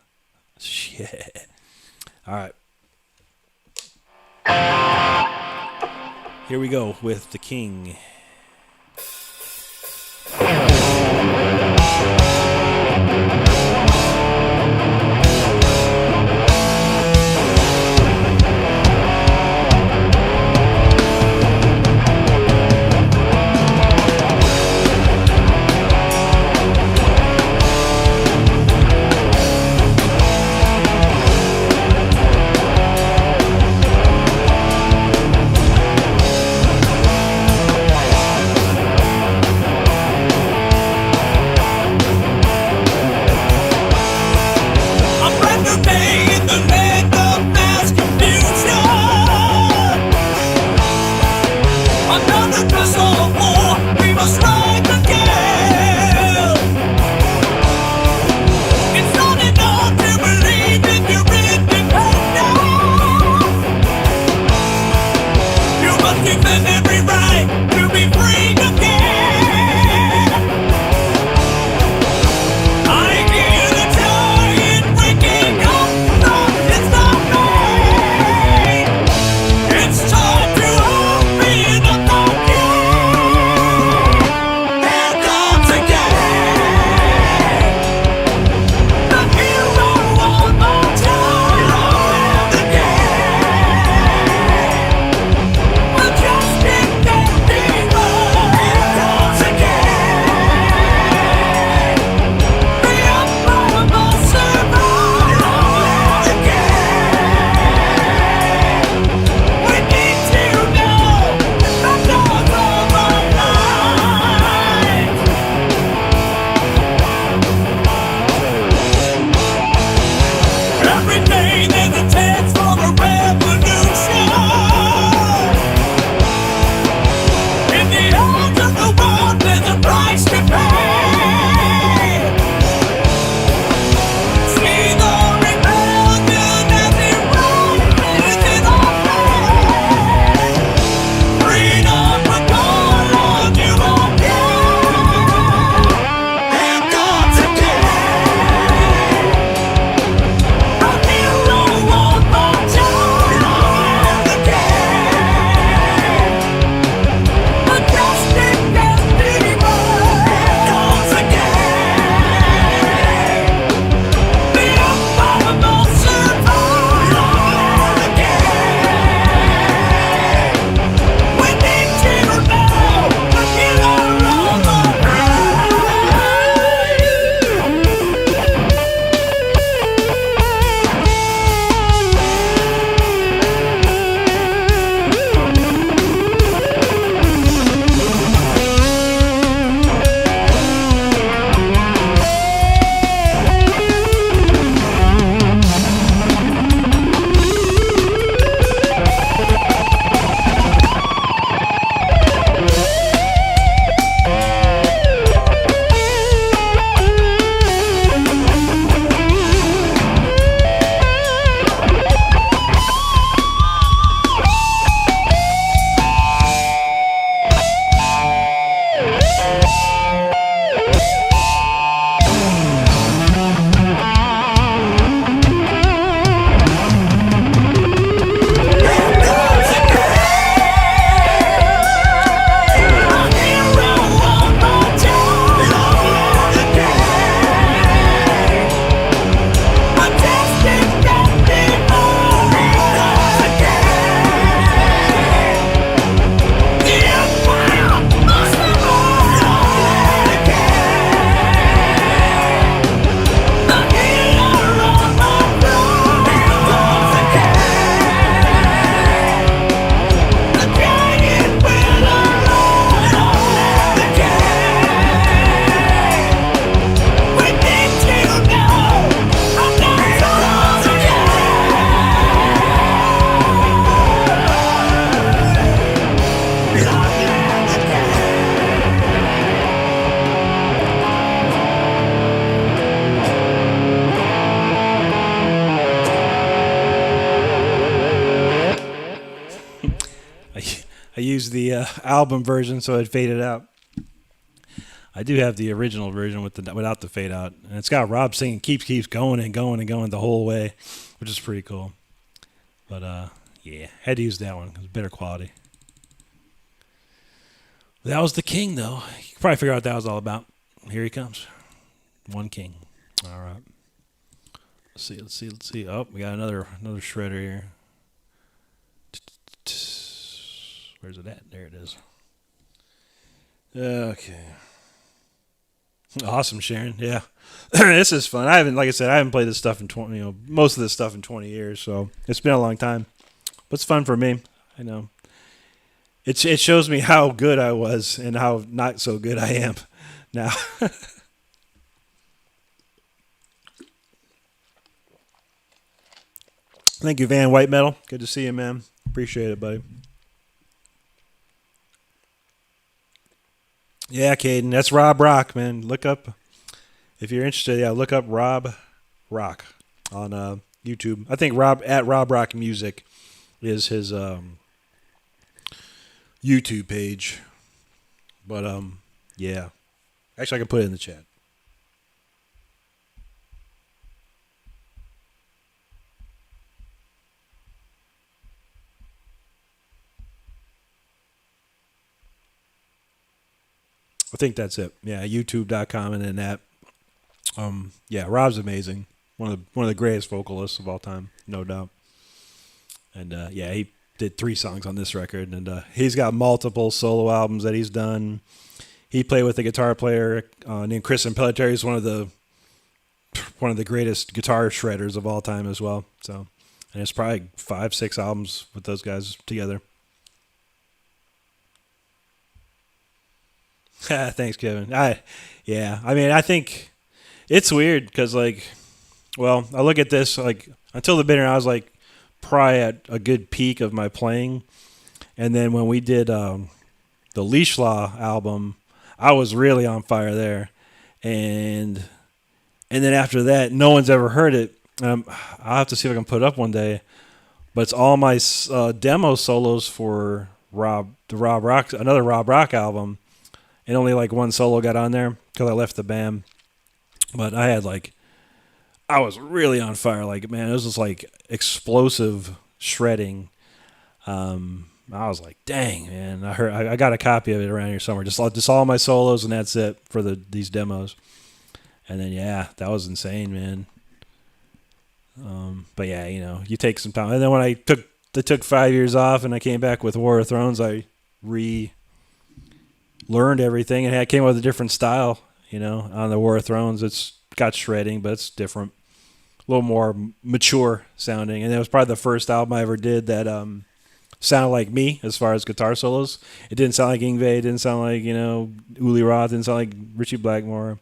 Shit. All right. Here we go with the King. use the album version, so it faded out. I do have the original version without the fade out, and it's got Rob singing keeps going and going and going the whole way, which is pretty cool. But yeah, had to use that one. It was better quality. That was the King, though. You can probably figure out what that was all about. Here he comes. One King. All right. Let's see. Oh, we got another shredder here. Where's it at? There it is. Okay. Awesome, Sharon. Yeah, this is fun. Like I said, I haven't played this stuff in 20. Most of this stuff in 20 years, so it's been a long time. But it's fun for me. I know. It shows me how good I was and how not so good I am now. Thank you, Van White Metal. Good to see you, man. Appreciate it, buddy. Yeah, Caden. That's Rob Rock, man. Look up, if you're interested, look up Rob Rock on YouTube. I think Rob Rock Music is his YouTube page. But, yeah. Actually, I can put it in the chat. I think that's it. Yeah, youtube.com and then that. Yeah, Rob's amazing. One of the greatest vocalists of all time, no doubt. And yeah, he did 3 songs on this record, and he's got multiple solo albums that he's done. He played with a guitar player named Chris Pelletier. He's one of the greatest guitar shredders of all time as well. So, and it's probably 5-6 albums with those guys together. Thanks, Kevin. I mean, I think it's weird because, like, well, I look at this, like, until the bitter, I was, like, probably at a good peak of my playing. And then when we did the Leash Law album, I was really on fire there. And then after that, no one's ever heard it. I'll have to see if I can put it up one day. But it's all my demo solos for another Rob Rock album. And only like one solo got on there because I left the band. But I was really on fire. Like, man, it was just like explosive shredding. I was like, dang, man. I got a copy of it around here somewhere. Just all my solos, and that's it for these demos. And then, yeah, that was insane, man. But yeah, you take some time. And then when I took 5 years off and I came back with War of Thrones, I learned everything, and I came up with a different style, on the War of Thrones. It's got shredding, but it's different, a little more mature sounding. And it was probably the first album I ever did that sounded like me as far as guitar solos. It didn't sound like Yngwie, it didn't sound like, Uli Roth, it didn't sound like Richie Blackmore.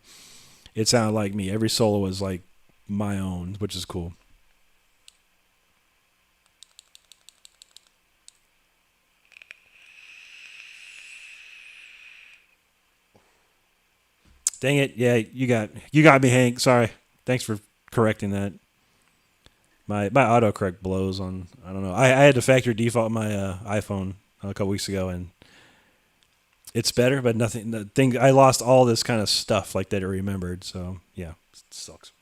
It sounded like me. Every solo was like my own, which is cool. Dang it! Yeah, you got me, Hank. Sorry. Thanks for correcting that. My autocorrect blows on. I don't know. I had to factory default my iPhone a couple weeks ago, and it's better, but nothing. I lost all this kind of stuff like that it remembered. So yeah, it sucks.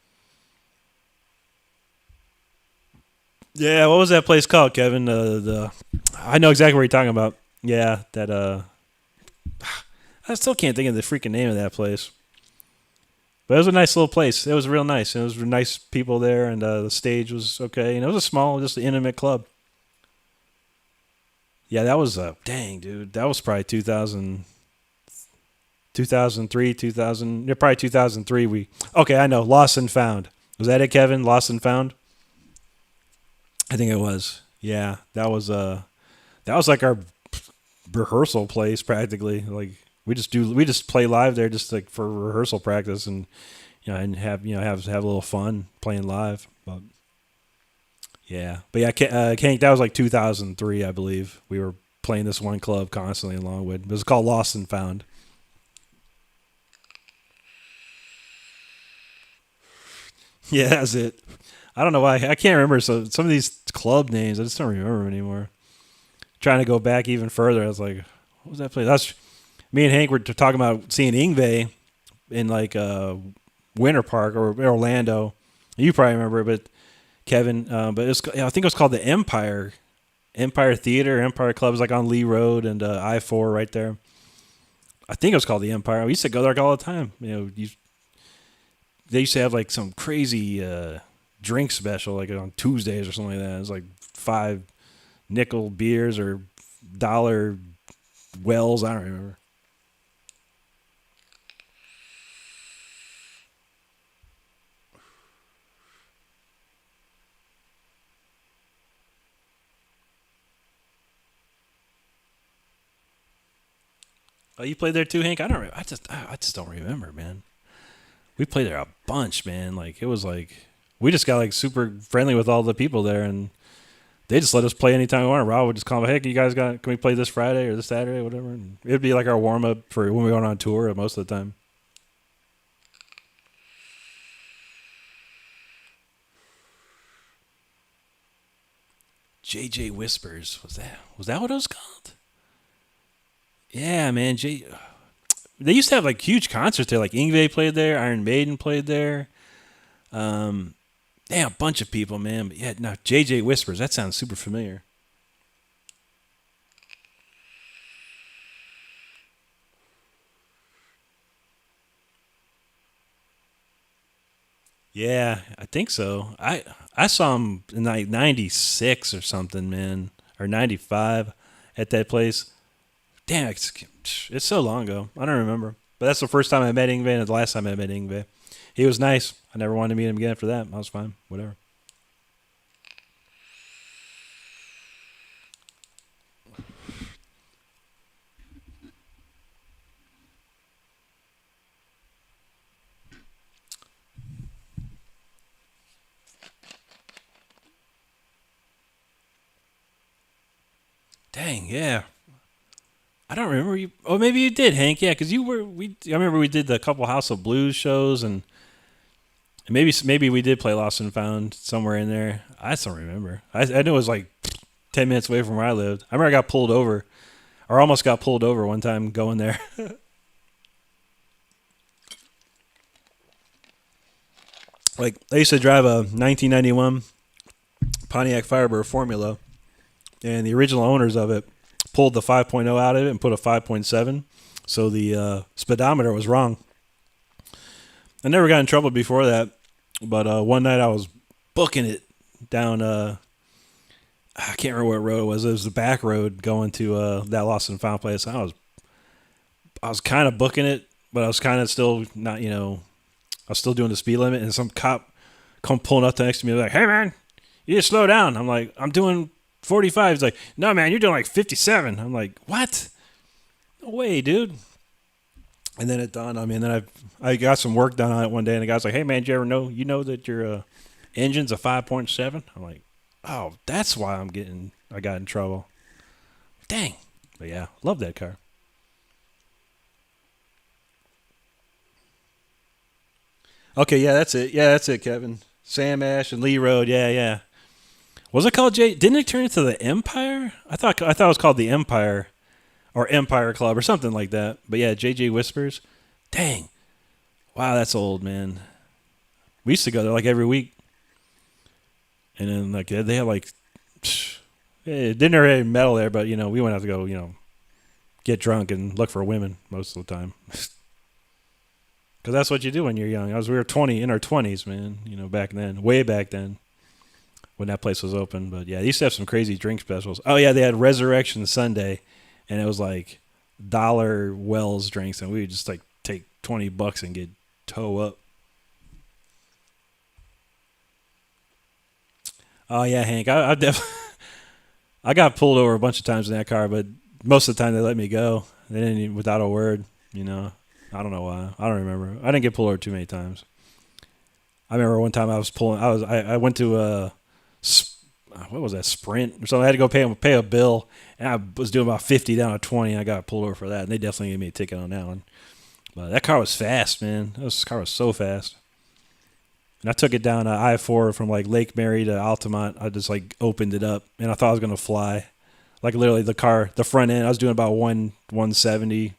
Yeah, what was that place called, Kevin? I know exactly what you're talking about. Yeah, that I still can't think of the freaking name of that place. But it was a nice little place. It was real nice. It was nice people there, and the stage was okay. And it was a small, just an intimate club. Yeah, that was dang, dude. That was probably 2003, 2000. Yeah, probably 2003. Okay, I know. Lost and Found. Was that it, Kevin? Lost and Found. I think it was. Yeah, that was like our rehearsal place practically. Like we just play live there just like for rehearsal practice and and have a little fun playing live. But yeah, Hank, that was like 2003, I believe. We were playing this one club constantly in Longwood. It was called Lost and Found. Yeah, that's it. I don't know why. I can't remember some of these club names. I just don't remember them anymore. trying to go back even further. I was like, what was that place? That's me and Hank were talking about seeing Ingve in like Winter Park or Orlando. You probably remember, but Kevin, but I think it was called the Empire Theater, Empire Club. Is like on Lee Road and I-4 right there. I think it was called the Empire. We used to go there all the time. They used to have like some crazy drink special, like on Tuesdays or something like that. It was like 5 nickel beers or $1 wells. I don't remember. Oh, you played there too, Hank? I don't. I just don't remember, man. We played there a bunch, man. Like it was like we just got like super friendly with all the people there, and they just let us play anytime we wanted. Rob would just call me, "Hey, can we play this Friday or this Saturday, whatever?" And it'd be like our warm up for when we went on tour most of the time. JJ Whispers was that what it was called? Yeah, man. They used to have like huge concerts there. Like Ingve played there, Iron Maiden played there. Yeah, a bunch of people, man. But yeah, no, JJ Whispers. That sounds super familiar. Yeah, I think so. I saw him in like '96 or something, man, or '95 at that place. Damn, it's so long ago. I don't remember. But that's the first time I met Ingve and the last time I met Ingve. He was nice. I never wanted to meet him again after that. I was fine. Whatever. Dang, yeah. I don't remember you. Oh, maybe you did, Hank. Yeah, because you were. I remember we did the couple House of Blues shows, and maybe we did play Lost and Found somewhere in there. I just don't remember. I know it was like 10 minutes away from where I lived. I remember I got pulled over, or almost got pulled over one time going there. Like I used to drive a 1991 Pontiac Firebird Formula, and the original owners of it pulled the 5.0 out of it and put a 5.7, so the speedometer was wrong. I never got in trouble before that, but one night I was booking it down. I can't remember what road it was. It was the back road going to that Lost and Found place. I was kind of booking it, but I was kind of still not. I was still doing the speed limit, and some cop come pulling up next to me like, "Hey man, you just slow down." I'm like, "I'm doing 45." He's like, "No man, you're doing like 57." I'm like, "What? No way, dude." And then it dawned on me, and then I got some work done on it one day, and the guy's like, "Hey man, did you ever know that your engine's a 5.7?" I'm like, "Oh, that's why I got in trouble." Dang. But yeah, love that car. Okay, yeah, that's it. Yeah, that's it, Kevin. Sam Ash and Lee Road. Yeah, yeah. Was it called J? Didn't it turn into the Empire? I thought it was called the Empire or Empire Club or something like that. But yeah, JJ Whispers. Dang. Wow, that's old, man. We used to go there like every week, and then like they had like it didn't have any metal there, but we went out to go get drunk and look for women most of the time. Because that's what you do when you're young. We were 20 in our 20s, man. Back then, way back then, when that place was open. But yeah, they used to have some crazy drink specials. Oh yeah, they had Resurrection Sunday, and it was like dollar Wells drinks, and we would just like take $20 and get toe up. Oh yeah, Hank, I definitely I got pulled over a bunch of times in that car, but most of the time they let me go. They didn't even, without a word. I don't know why. I don't remember. I didn't get pulled over too many times. I remember one time I went to what was that, Sprint or something. I had to go pay a bill, and I was doing about 50 down to 20. And I got pulled over for that, and they definitely gave me a ticket on that one. But that car was fast, man. This car was so fast. And I took it down I-4 from like Lake Mary to Altamont. I just like opened it up, and I thought I was gonna fly. Like literally the front end. I was doing about 170,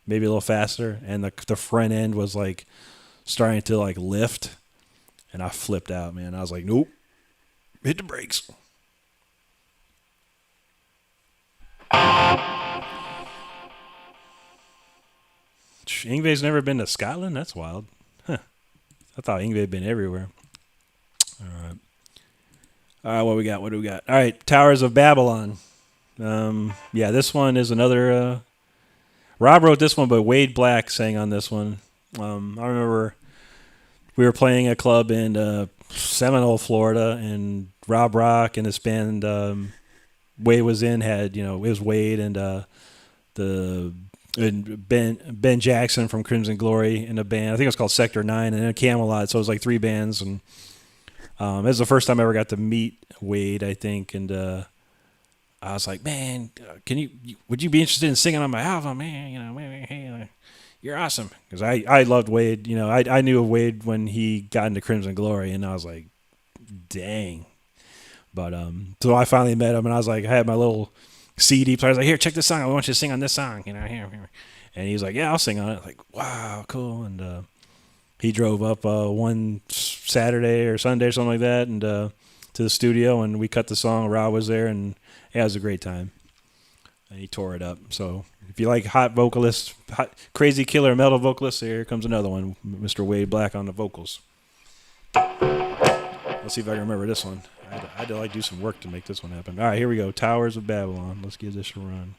maybe a little faster, and the front end was like starting to like lift, and I flipped out, man. I was like, nope, hit the brakes. Yngwie's never been to Scotland? That's wild. Huh. I thought Yngwie had been everywhere. All right. All right, what we got? What do we got? All right, Towers of Babylon. Yeah, this one is another. Rob wrote this one, but Wade Black sang on this one. I remember we were playing a club in Seminole, Florida, and Rob Rock and this band Wade was in had, it was Wade and Ben Jackson from Crimson Glory in a band. I think it was called Sector 9 and then Camelot. So it was like 3 bands, and it was the first time I ever got to meet Wade, I think, and I was like, man, would you be interested in singing on my album, man? Hey, you're awesome. Because I loved Wade. I knew of Wade when he got into Crimson Glory, and I was like, dang. But so I finally met him, and I was like, I had my little CD player. I was like, here, check this song. I want you to sing on this song. Here. And he was like, yeah, I'll sing on it. Like, wow, cool. And he drove up one Saturday or Sunday or something like that, and to the studio, and we cut the song. Rob was there, and yeah, it was a great time. And he tore it up. So if you like hot vocalists, crazy killer metal vocalists, here comes another one, Mr. Wade Black on the vocals. Let's see if I can remember this one. I had to do some work to make this one happen. All right, here we go. Towers of Babylon. Let's give this a run.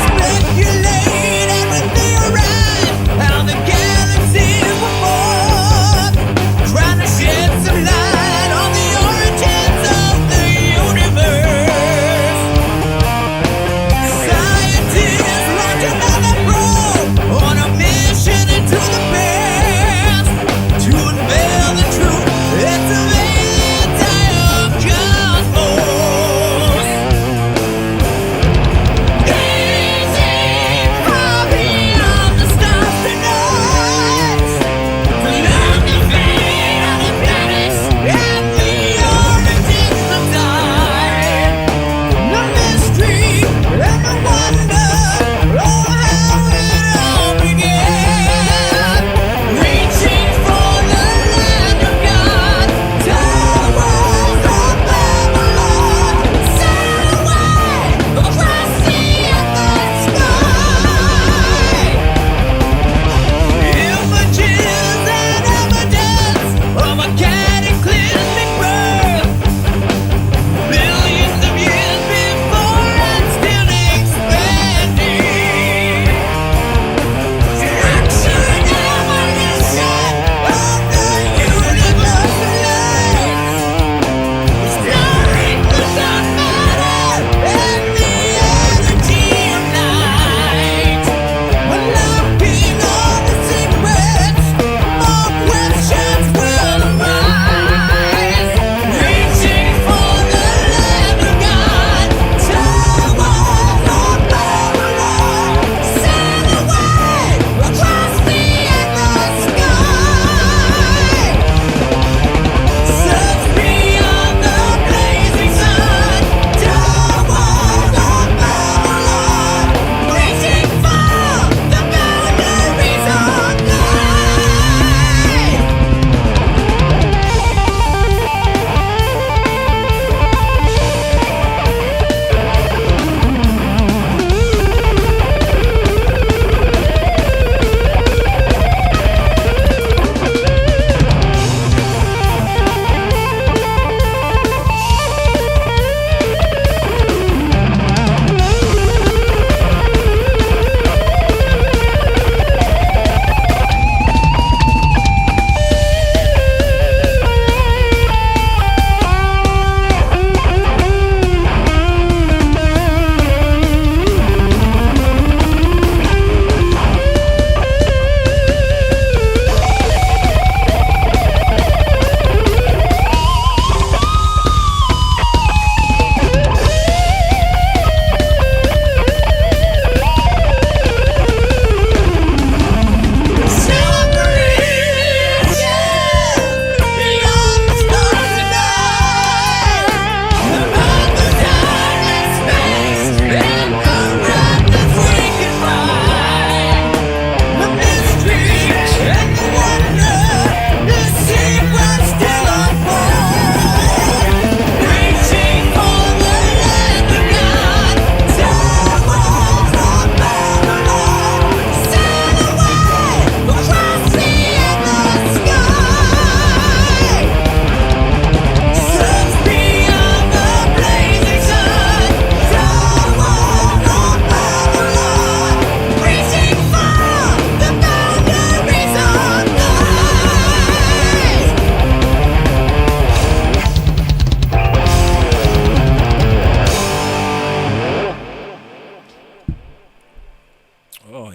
Speculate everything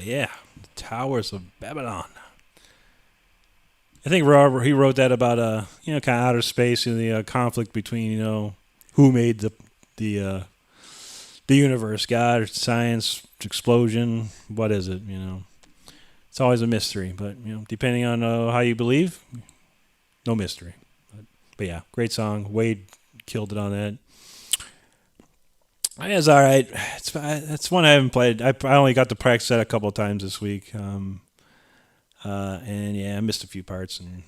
Yeah, Towers of Babylon. I think Robert, he wrote that about kind of outer space and the conflict between who made the universe, God or science, explosion. What is it? It's always a mystery. But depending on how you believe, no mystery. But yeah, great song. Wade killed it on that. It's all right. It's one I haven't played. I only got to practice that a couple of times this week. And yeah, I missed a few parts and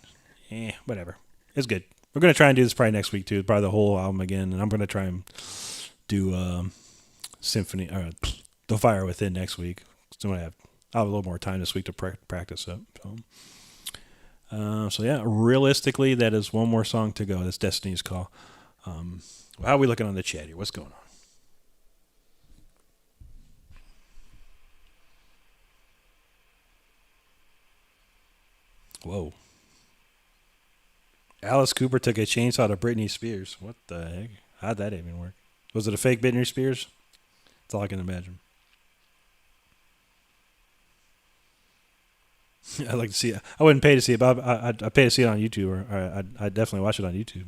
whatever. It's good. We're gonna try and do this probably next week too. Probably the whole album again, and I'm gonna try and do Symphony or The Fire Within next week. So I'll have a little more time this week to practice it. So yeah, realistically, that is one more song to go. That's Destiny's Call. How are we looking on the chat here? What's going on? Whoa. Alice Cooper took a chainsaw to Britney Spears. What the heck? How'd that even work? Was it a fake Britney Spears? That's all I can imagine. I'd like to see it. I wouldn't pay to see it, but I'd pay to see it on YouTube, or I'd definitely watch it on YouTube.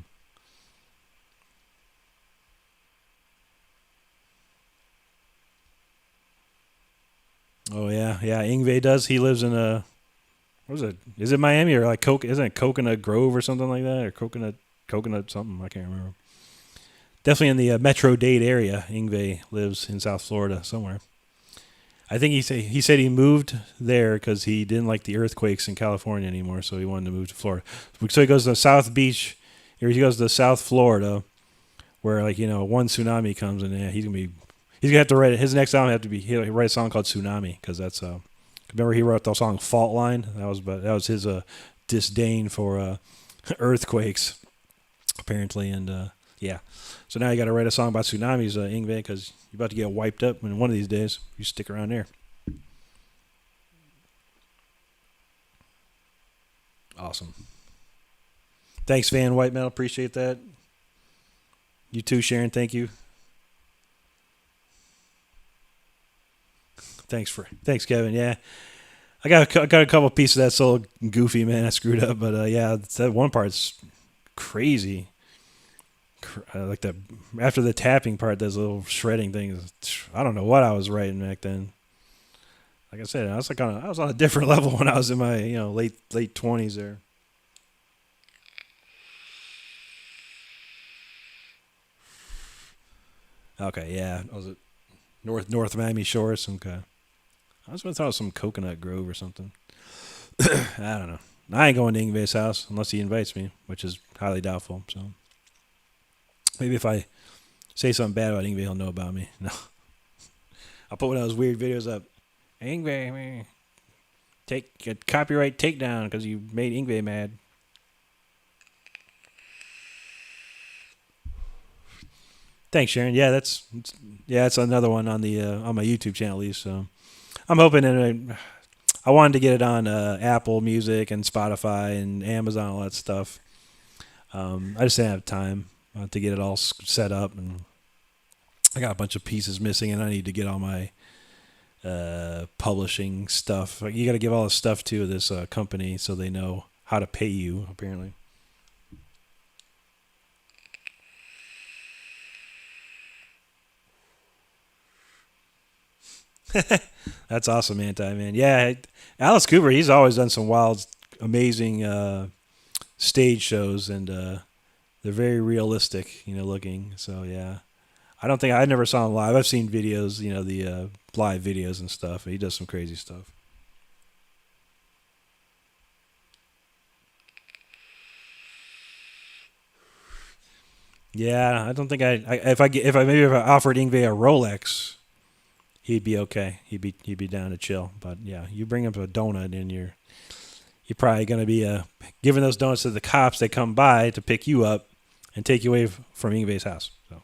Oh, yeah. Yeah, Yngwie does. He lives in a... What is it? Is it Miami or like isn't it Coconut Grove or something like that? Or coconut something? I can't remember. Definitely in the Metro Dade area. Yngwie lives in South Florida somewhere. I think he said he moved there because he didn't like the earthquakes in California anymore, so he wanted to move to Florida. So he goes to South Beach, or he goes to South Florida, where one tsunami comes and he's gonna have to write his next album. He'll write a song called Tsunami because that's remember he wrote the song Fault Line. That was his disdain for earthquakes, apparently, and yeah. So now you got to write a song about tsunamis, Yngwie, because you're about to get wiped up. And one of these days, you stick around there. Awesome. Thanks, Van White Metal. Appreciate that. You too, Sharon. Thank you. Thanks, Kevin. Yeah, I got a couple pieces of that solo goofy, man. I screwed up, but yeah, that one part's crazy. Like that after the tapping part, those little shredding things. I don't know what I was writing back then. Like I said, I was on a different level when I was in my late 20s there. Okay, yeah, was it North Miami Shores? Okay, I was gonna thought it was some Coconut Grove or something. I don't know. I ain't going to Yngwie's house unless he invites me, which is highly doubtful. So. Maybe if I say something bad about Yngwie, he'll know about me. No. I'll put one of those weird videos up. Yngwie, take a copyright takedown because you made Yngwie mad. Thanks, Sharon. Yeah, that's another one on the on my YouTube channel, at least. So I'm hoping that I wanted to get it on Apple Music and Spotify and Amazon, all that stuff. I just didn't have time to get it all set up, and I got a bunch of pieces missing, and I need to get all my publishing stuff. You got to give all the stuff to this company so they know how to pay you, apparently. That's awesome, man. Yeah, Alice Cooper, he's always done some wild, amazing stage shows, and they're very realistic, looking. So yeah, I never saw him live. I've seen videos, the live videos and stuff. He does some crazy stuff. Yeah, I don't think if I offered Yngwie a Rolex, he'd be okay. He'd be down to chill. But yeah, you bring him a donut, and you're probably going to be giving those donuts to the cops that come by to pick you up and take you away from Yngwie's house. So.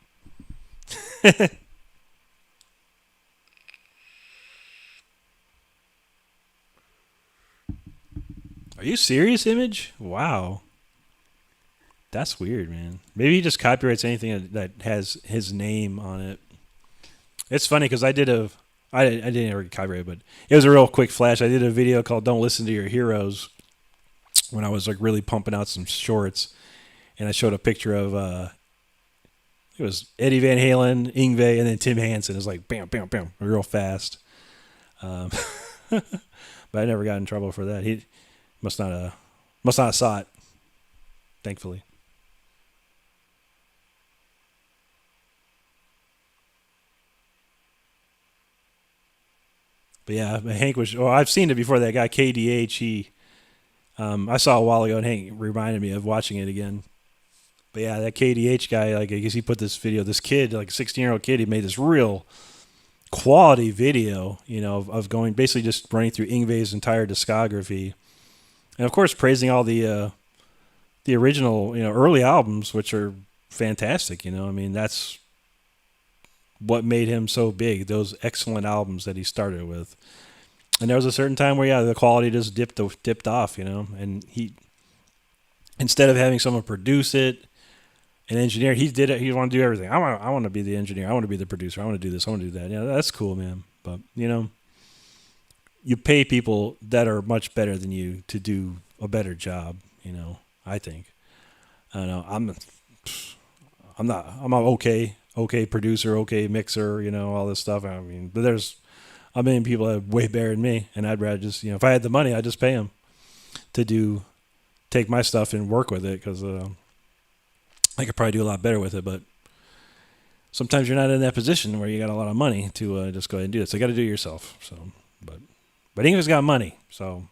Are you serious, Image? Wow. That's weird, man. Maybe he just copyrights anything that has his name on it. It's funny because I did a I didn't ever get copyrighted, but it was a real quick flash. I did a video called "Don't Listen to Your Heroes" when I was like really pumping out some shorts, and I showed a picture of it was Eddie Van Halen, Yngwie, and then Tim Hansen. It was like bam, bam, bam, real fast. Um, but I never got in trouble for that. He must not have saw it, thankfully. But yeah, Hank was. Oh, I've seen it before. That guy KDH. I saw a while ago, and Hank reminded me of watching it again. But yeah, that KDH guy, like I guess he put this video. This kid, like 16-year-old kid, he made this real quality video, of going basically just running through Yngwie's entire discography, and of course praising all the original, early albums, which are fantastic. I mean, that's what made him so big. Those excellent albums that he started with. And there was a certain time where, yeah, the quality just dipped off, and he, instead of having someone produce it, an engineer, he did it. He wanted to do everything. I want to be the engineer. I want to be the producer. I want to do this. I want to do that. Yeah, that's cool, man. But you pay people that are much better than you to do a better job. I think. I don't know. I'm a okay producer, okay mixer. All this stuff. I mean, but there's a million people that are way better than me, and I'd rather just, if I had the money, I'd just pay them to take my stuff and work with it, because I could probably do a lot better with it. But sometimes you're not in that position where you got a lot of money to just go ahead and do it. So you got to do it yourself. So, but English got money, so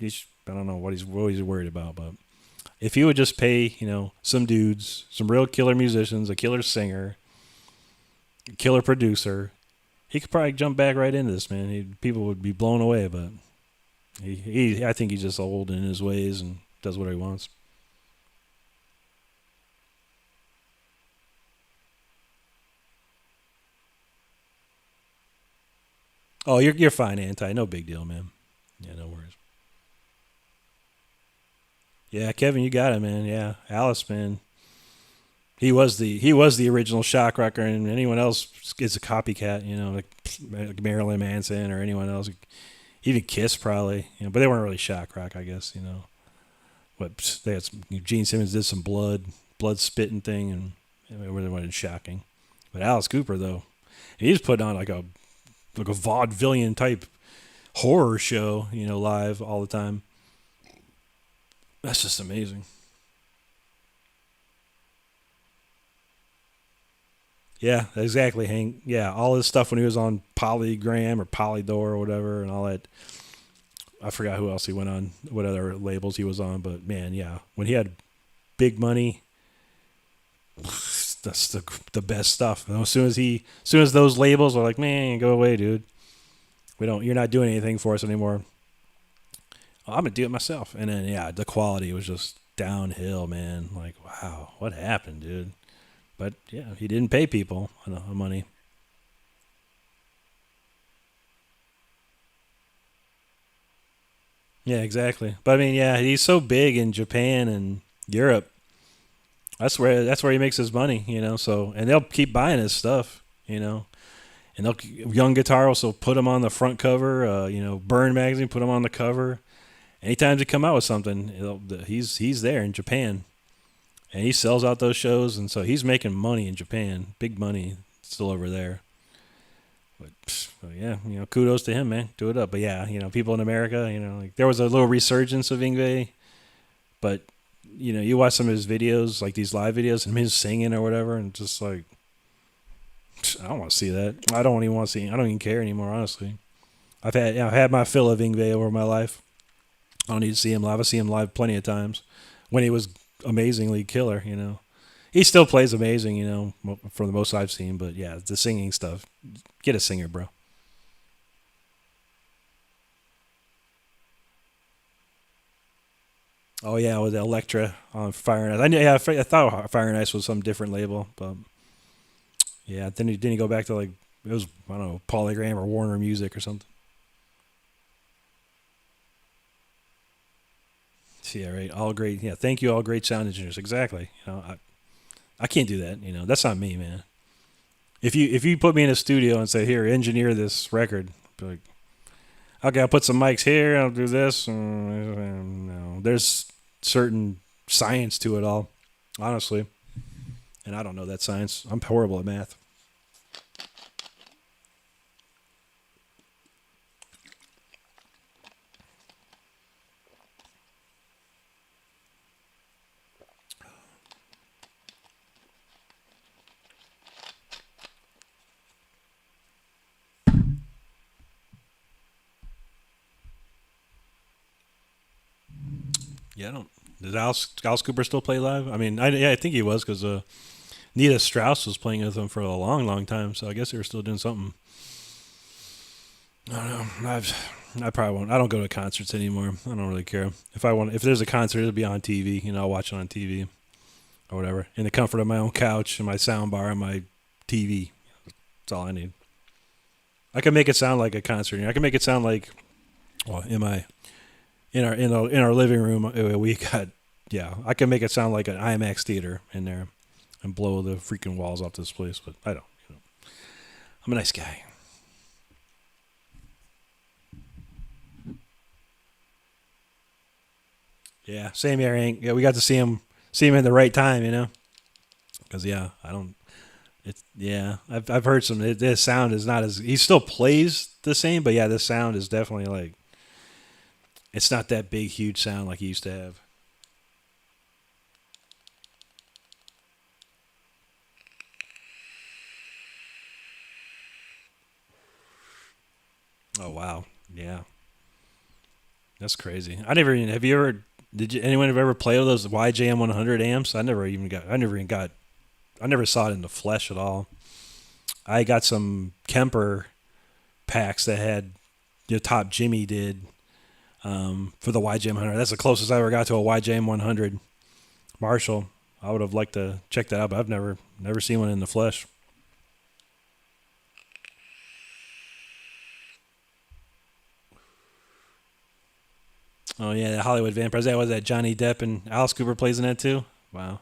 I don't know what he's worried about. But if he would just pay, some dudes, some real killer musicians, a killer singer, a killer producer, he could probably jump back right into this, man. People would be blown away. But I think he's just old in his ways and does what he wants. Oh, you're fine, Anti. No big deal, man. Yeah, no worries. Yeah, Kevin, you got it, man. Yeah, Alice, man. He was the original shock rocker, and anyone else is a copycat. Like Marilyn Manson or anyone else. Even Kiss probably. But they weren't really shock rock, I guess. But they had Gene Simmons did some blood spitting thing, and it really wasn't shocking. But Alice Cooper though, he's put on like a vaudevillian type horror show, live all the time. That's just amazing. Yeah, exactly, Hank. Yeah, all his stuff when he was on Polygram or Polydor or whatever, and all that. I forgot who else he went on, what other labels he was on, but man, yeah, when he had big money, that's the best stuff. And as soon as those labels are like, man, go away, dude. You're not doing anything for us anymore. I'm gonna do it myself. And then yeah, the quality was just downhill, man. Like, wow, what happened, dude? But yeah, he didn't pay people money. Yeah, exactly. But I mean, yeah, he's so big in Japan and Europe. That's where he makes his money, So, and they'll keep buying his stuff, And Young Guitarists will put him on the front cover. Burn magazine put him on the cover. Anytime they come out with something, he's there in Japan, and he sells out those shows, and so he's making money in Japan, big money still over there. But yeah, kudos to him, man. Do it up. But yeah, people in America, like there was a little resurgence of Ingve, but you watch some of his videos, like these live videos, and him singing or whatever, and just like, I don't want to see that. I don't even want to see. I don't even care anymore, honestly. I've had my fill of Ingve over my life. I don't need to see him live. I've seen him live plenty of times when he was amazingly killer. He still plays amazing. For the most I've seen. But yeah, the singing stuff. Get a singer, bro. Oh yeah, with Elektra on Fire and Ice. I thought Fire and Ice was some different label, but yeah, then he didn't go back to like it was, I don't know, Polygram or Warner Music or something. Yeah, right. All great. Yeah, thank you, all great sound engineers. Exactly. I can't do that. That's not me, man. If you put me in a studio and say, here, engineer this record, I'd be like, okay, I'll put some mics here, I'll do this. No, there's certain science to it all, honestly. And I don't know that science. I'm horrible at math. Yeah, I don't. Does Alice Cooper still play live? I mean, I think he was because Nita Strauss was playing with him for a long, long time. So I guess they were still doing something. I don't know. I probably won't. I don't go to concerts anymore. I don't really care. If there's a concert, it'll be on TV. I'll watch it on TV or whatever, in the comfort of my own couch and my sound bar and my TV. That's all I need. I can make it sound like a concert. I can make it sound like, well, in our living room we got, yeah, I can make it sound like an IMAX theater in there and blow the freaking walls off this place, but I don't. I'm a nice guy. Yeah, same here, Hank. Yeah, we got to see him at the right time, because yeah, I don't. It's yeah, I've heard some. This sound is not as, he still plays the same, but yeah, this sound is definitely like, it's not that big, huge sound like he used to have. Oh wow, yeah, that's crazy. I never even, have you ever, did you, anyone ever play with those YJM 100 amps? I never saw it in the flesh at all. I got some Kemper packs that had the top Jimmy did, for the YJM 100. That's the closest I ever got to a YJM 100 Marshall. I would have liked to check that out, but I've never seen one in the flesh. Oh yeah, the Hollywood Vampires. That was that Johnny Depp and Alice Cooper plays in that too. Wow.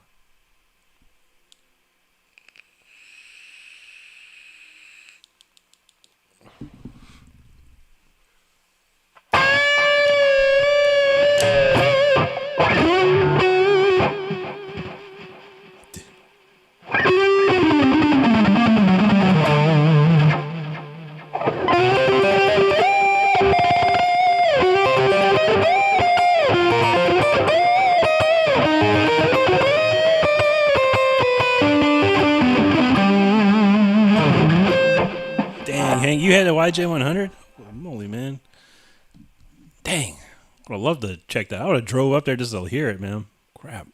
Dang, Hank, you had a YJ100? Holy man. Dang. I would love to check that. I would have drove up there just to hear it, man. Crap.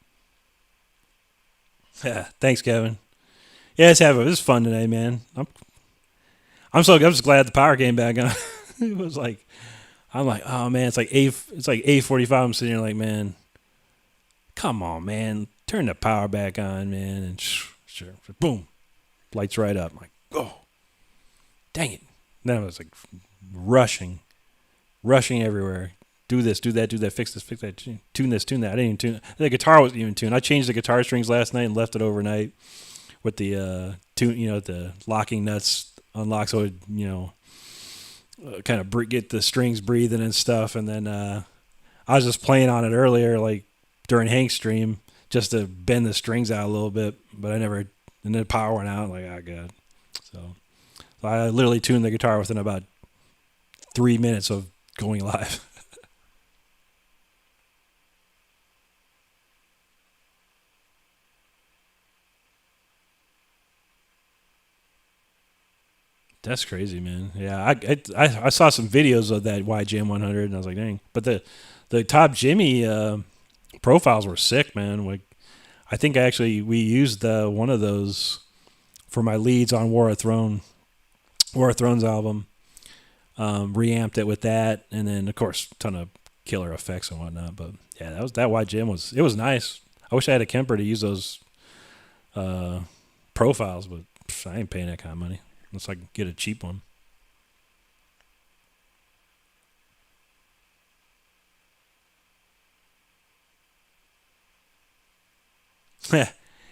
Yeah, thanks, Kevin. Yeah, it was fun today, man. I'm just glad the power came back on. It was like, I'm like, oh man, it's like 8:45. I'm sitting here like, man, come on, man, turn the power back on, man, and sure, boom, lights right up. I'm like, oh, dang it. Then I was like rushing everywhere. Do this, do that, fix this, fix that, tune this, tune that. I didn't even tune. The guitar wasn't even tuned. I changed the guitar strings last night and left it overnight with the tune, the locking nuts unlock, so it, kind of get the strings breathing and stuff. And then I was just playing on it earlier, like during Hank's stream, just to bend the strings out a little bit, but I never. And then the power went out. Like, oh god. So I literally tuned the guitar within about 3 minutes of going live. That's crazy, man. Yeah, I saw some videos of that YJM 100, and I was like, dang. But the top Jimmy profiles were sick, man. Like, I think we used one of those for my leads on War of Thrones album. Reamped it with that, and then of course a ton of killer effects and whatnot. But yeah, that YJM was nice. I wish I had a Kemper to use those profiles, but I ain't paying that kind of money unless I can get a cheap one.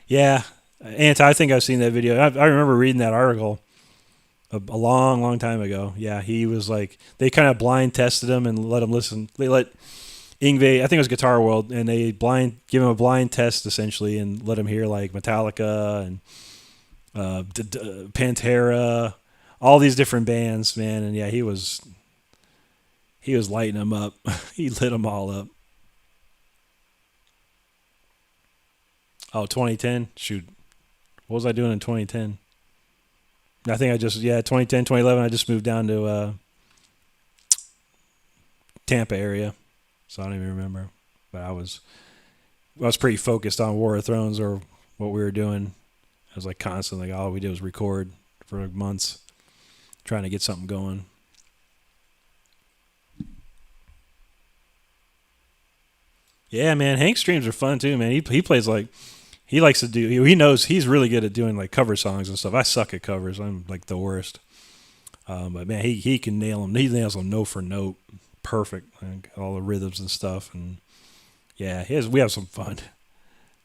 Yeah, I think I've seen that video. I remember reading that article a long, long time ago. Yeah, he was like they kind of blind tested him and let him listen. They let Ingve, I think it was Guitar World, and they give him a blind test essentially and let him hear like Metallica and Pantera, all these different bands, man. And yeah, he was lighting them up. He lit them all up. Oh, 2010? Shoot. What was I doing in 2010? I think 2010, 2011, I just moved down to Tampa area. So I don't even remember. But I was pretty focused on War of Thrones or what we were doing. I was like constantly, all we did was record for like months, trying to get something going. Yeah, man. Hank streams are fun too, man. He plays like he likes to do. He knows he's really good at doing like cover songs and stuff. I suck at covers. I'm like the worst. But man, he can nail them. He nails them note for note, perfect. Like, all the rhythms and stuff. And yeah, we have some fun.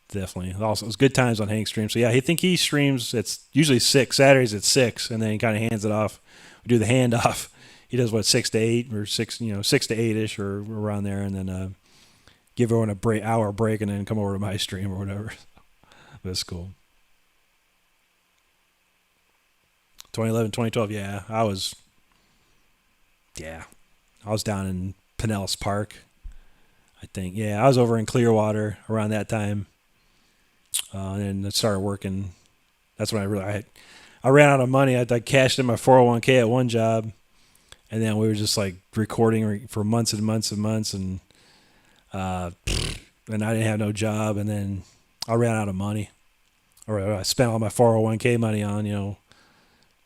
Definitely. Also, it was good times on Hank's stream. So yeah, I think he streams. It's usually 6 Saturdays at 6, and then he kind of hands it off. We do the handoff. He does 6 to 8 or 6, 6 to 8ish or around there, and then give everyone a hour break, and then come over to my stream or whatever. That's cool. 2011, 2012. Yeah, I was down in Pinellas Park, I think. Yeah, I was over in Clearwater around that time. And then I started working. That's when I ran out of money. I cashed in my 401k at one job, and then we were just like recording for months and months and months, and I didn't have no job, and then I ran out of money, or I spent all my 401k money on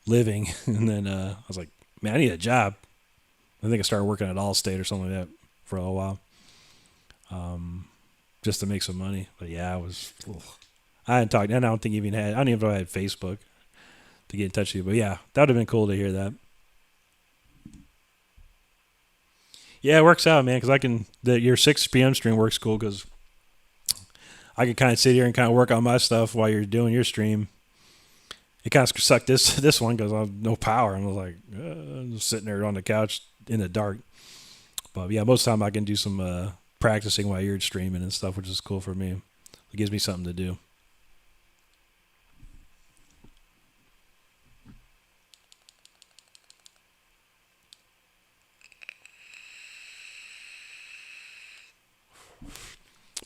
living, and then I was like, man, I need a job. I think I started working at Allstate or something like that for a while, just to make some money. But yeah, I hadn't talked. And I don't even know if I had Facebook to get in touch with you. But yeah, that would have been cool to hear that. Yeah, it works out, man. Because your 6 p.m. stream works cool because I can kind of sit here and kind of work on my stuff while you're doing your stream. It kind of sucked this one because I have no power. And I was like, I'm just sitting there on the couch in the dark. But yeah, most of the time I can do some practicing while you're streaming and stuff, which is cool for me. It gives me something to do.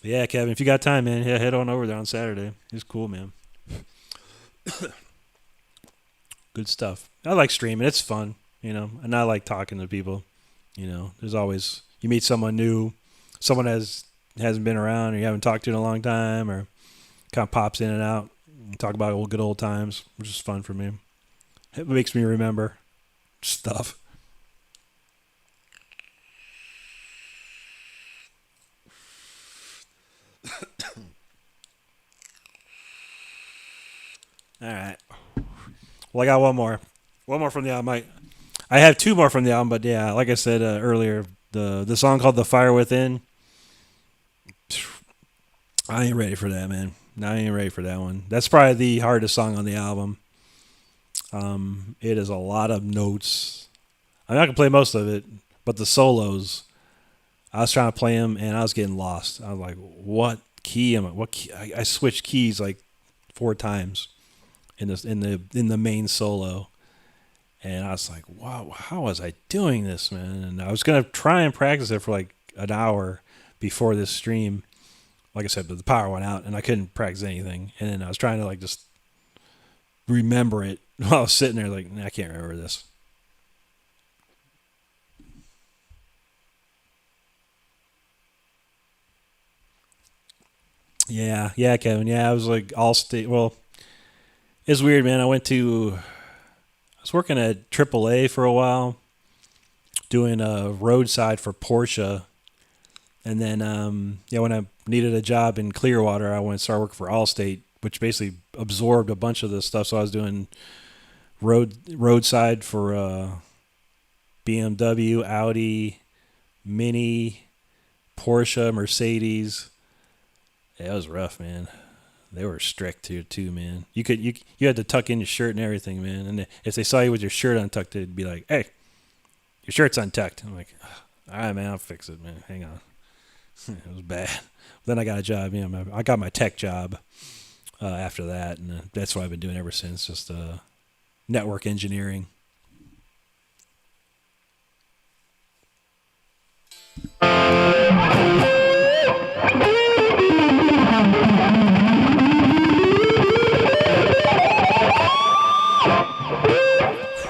Yeah, Kevin, if you got time, man, yeah, head on over there on Saturday. It's cool, man. Good stuff. I like streaming. It's fun, and I like talking to people. There's always, you meet someone new, someone hasn't been around or you haven't talked to in a long time, or kind of pops in and out and talk about good old times, which is fun for me. It makes me remember stuff. All right. Well, I got one more. One more from the album. I have 2 more from the album, but yeah, like I said earlier, the song called "The Fire Within." I ain't ready for that, man. I ain't ready for that one. That's probably the hardest song on the album. It is a lot of notes. I'm not gonna play most of it, but the solos, I was trying to play them and I was getting lost. I was like, "What key am I? What key?" I switched keys like 4 times in the main solo, and I was like, "Wow, how was I doing this, man?" And I was gonna try and practice it for like an hour before this stream. Like I said, but the power went out and I couldn't practice anything. And then I was trying to like just remember it while I was sitting there like, I can't remember this. Yeah, Kevin. Yeah, I was like Allstate. Well, it's weird, man. I was working at AAA for a while, doing a roadside for Porsche. And then, when I needed a job in Clearwater, I went to start working for Allstate, which basically absorbed a bunch of the stuff. So I was doing roadside for BMW, Audi, Mini, Porsche, Mercedes. Yeah, it was rough, man. They were strict here too, man. You had to tuck in your shirt and everything, man. And if they saw you with your shirt untucked, they'd be like, "Hey, your shirt's untucked." I'm like, "All right, man, I'll fix it, man. Hang on." It was bad. Then I got a job. I got my tech job after that, and that's what I've been doing ever since. Just network engineering.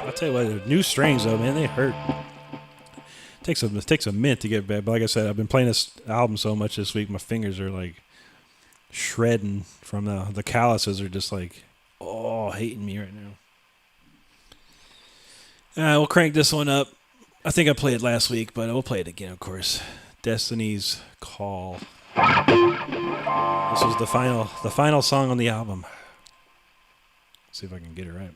I'll tell you what, the new strings though, man, they hurt. It takes a minute to get back. But like I said, I've been playing this album so much this week, my fingers are like shredding from the calluses are just like, hating me right now. We'll crank this one up. I think I played it last week, but we'll play it again, of course. Destiny's Call. This was the final song on the album. Let's see if I can get it right.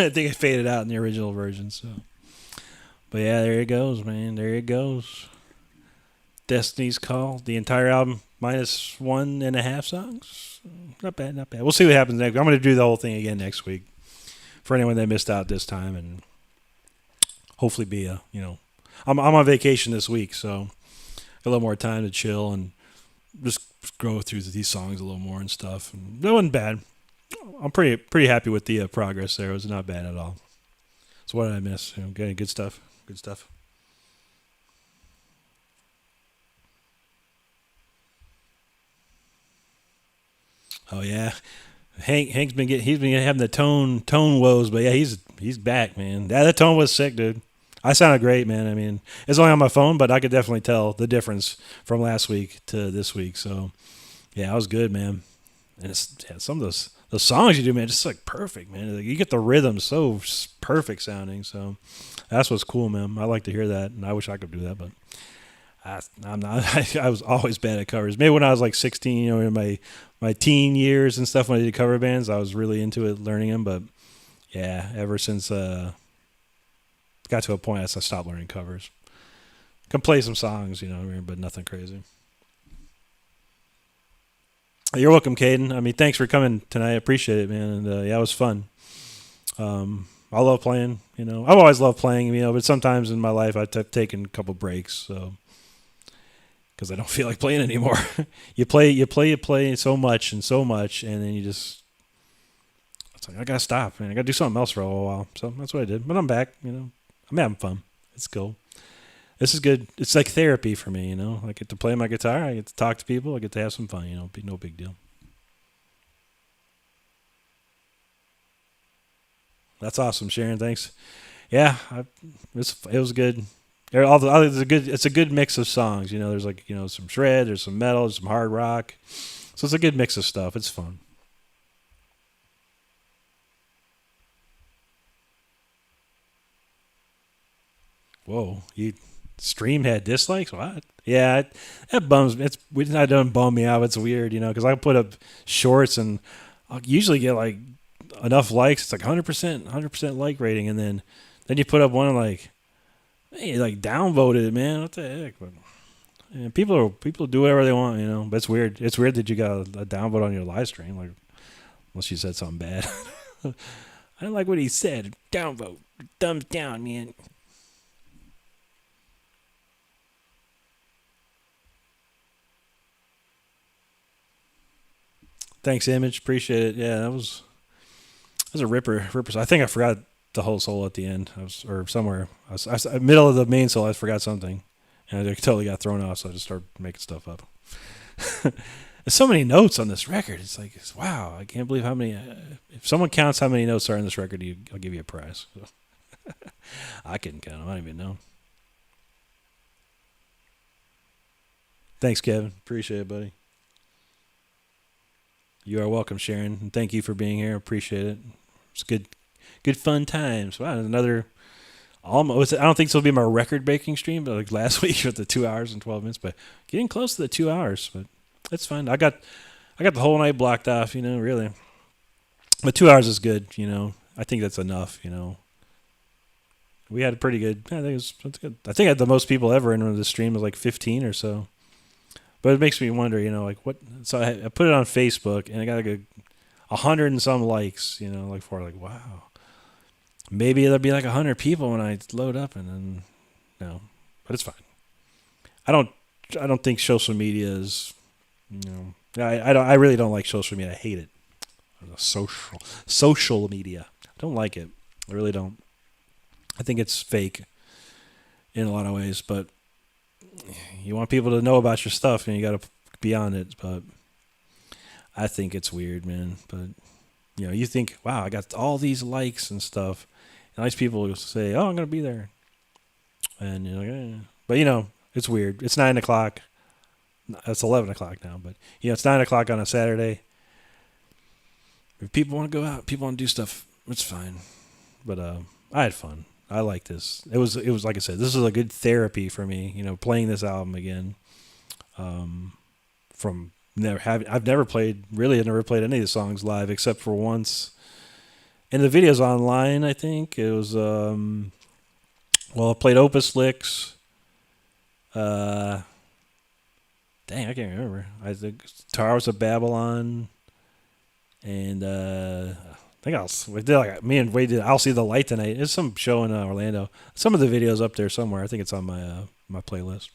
I think it faded out in the original version. So, but yeah, there it goes, man. There it goes. Destiny's Call, the entire album minus 1.5 songs. Not bad, not bad. We'll see what happens next. I'm going to do the whole thing again next week for anyone that missed out this time, and hopefully be I'm on vacation this week, so a little more time to chill and just go through these songs a little more and stuff. And that wasn't bad. I'm pretty happy with the progress there. It was not bad at all. So what did I miss? Good stuff. Good stuff. Oh yeah, Hank's he's been having the tone woes, but yeah, he's back, man. That tone was sick, dude. I sounded great, man. I mean, it's only on my phone, but I could definitely tell the difference from last week to this week. So yeah, I was good, man. And some of those songs you do, man, just like perfect, man. Like, you get the rhythm so perfect sounding. So that's what's cool, man. I like to hear that, and I wish I could do that, but I'm not. I was always bad at covers. Maybe when I was like 16, in my teen years and stuff, when I did cover bands, I was really into it, learning them. But yeah, ever since got to a point I stopped learning covers. Can play some songs, but nothing crazy. You're welcome, Caden. I mean, thanks for coming tonight. I appreciate it, man. And yeah, it was fun. I love playing. I've always loved playing. But sometimes in my life I've taken a couple breaks, so because I don't feel like playing anymore. you play so much, and then you just. It's like I gotta stop, man. I gotta do something else for a little while. So that's what I did. But I'm back. I'm having fun. It's cool. This is good. It's like therapy for me, I get to play my guitar. I get to talk to people. I get to have some fun, no big deal. That's awesome, Sharon. Thanks. Yeah, it was good. It's a good mix of songs. There's like, some shred, there's some metal, there's some hard rock. So it's a good mix of stuff. It's fun. Whoa, stream had dislikes? What? Yeah, that bums me. That doesn't bum me out. It's weird, because I put up shorts and I'll usually get like enough likes. It's like 100% like rating, and then you put up one like, hey, like downvoted it, man. What the heck? But yeah, people do whatever they want, But it's weird. It's weird that you got a downvote on your live stream, like unless you said something bad. I didn't like what he said. Downvote, thumbs down, man. Thanks, Image. Appreciate it. Yeah, that was a ripper. I think I forgot the whole solo at the end. Or somewhere. Middle of the main solo, I forgot something. And I totally got thrown off, so I just started making stuff up. There's so many notes on this record. It's like, wow, I can't believe how many. If someone counts how many notes are in this record, I'll give you a prize. So. I couldn't count them. I don't even know. Thanks, Kevin. Appreciate it, buddy. You are welcome, Sharon, and thank you for being here. Appreciate it. It's good fun times. Wow, another almost. I don't think this will be my record-breaking stream, but like last week with the 2 hours and 12 minutes, but getting close to the 2 hours. But it's fine. I got the whole night blocked off. Really. But 2 hours is good. I think that's enough. We had a pretty good. I think it's good. I think I had the most people ever in the stream was like 15 or so. But it makes me wonder, like what. So I put it on Facebook, and I got like 100 and some likes, like wow. Maybe there'll be like 100 people when I load up, and then no, but it's fine. I don't think social media is, I really don't like social media. I hate it. Social media. I don't like it. I really don't. I think it's fake in a lot of ways, but. You want people to know about your stuff, and you got to be on it. But I think it's weird, man. But you think, wow, I got all these likes and stuff, and nice people say, "Oh, I'm gonna be there," and you're like, eh. But it's weird. It's 9:00. It's 11:00 now, but it's 9:00 on a Saturday. If people want to go out, people want to do stuff, it's fine. But I had fun. I like this. It was like I said, this is a good therapy for me, playing this album again. I've never played any of the songs live except for once And the videos online, I think it was well, I played Opus Licks. Uh, Dang, I can't remember. I think Towers of Babylon, and I think we did like me and Wade did. I'll see the light tonight. It's some show in Orlando. Some of the videos up there somewhere. I think it's on my playlist.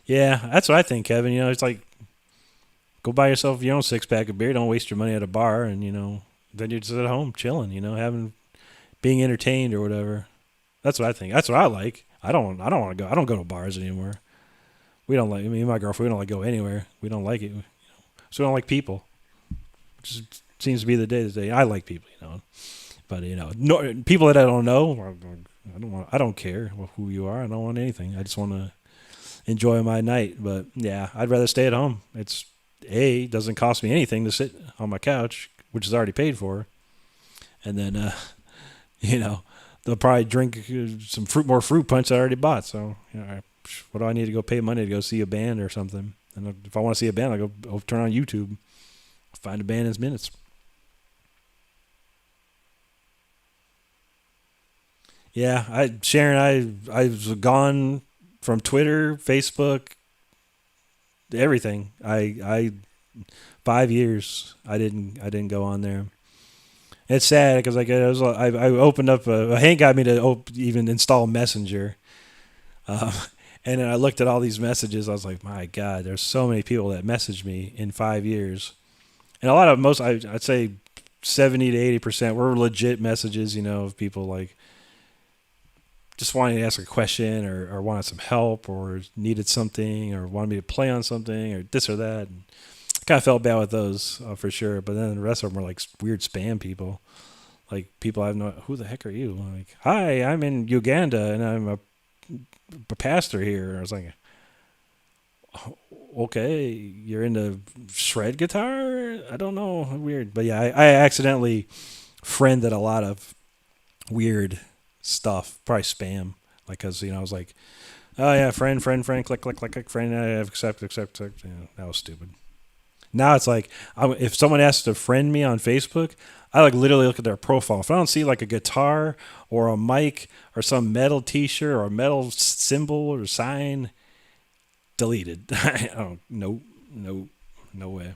Yeah, that's what I think, Kevin. It's like go buy yourself your own 6 pack of beer. Don't waste your money at a bar, and then you're just at home chilling. Having being entertained or whatever. That's what I think. That's what I like. I don't want to go. I don't go to bars anymore. We don't like. Me and my girlfriend. We don't like go anywhere. We don't like it. So we don't like people. Which seems to be the day to day. I like people. But no, people that I don't know. I don't want. I don't care who you are. I don't want anything. I just want to enjoy my night. But yeah, I'd rather stay at home. It doesn't cost me anything to sit on my couch, which is already paid for, and then you know, they'll probably drink some more fruit punch I already bought. So, what do I need to go pay money to go see a band or something? And if I want to see a band, I'll turn on YouTube, find a band in its minutes. Yeah, Sharon, I was gone from Twitter, Facebook, everything. I 5 years I didn't go on there. It's sad because I opened up Hank got me to even install Messenger, um, and then I looked at all these messages. I was like, my God, there's so many people that messaged me in 5 years, and a lot of I'd say 70 to 80% were legit messages. Of people like just wanting to ask a question or wanted some help or needed something or wanted me to play on something or this or that. And I kind of felt bad with those for sure, but then the rest of them were like weird spam people. Like people I have no, who the heck are you? Like, hi, I'm in Uganda and I'm a pastor here. And I was like, "Oh, okay, you're into shred guitar? I don't know, weird." But yeah, I accidentally friended a lot of weird stuff, probably spam. Like, cause I was like, oh yeah, friend, click, click, click, click, friend, I have accept. That was stupid. Now it's like if someone asks to friend me on Facebook, I like literally look at their profile. If I don't see like a guitar or a mic or some metal T-shirt or a metal symbol or sign, deleted. I don't. Nope. Nope. No way.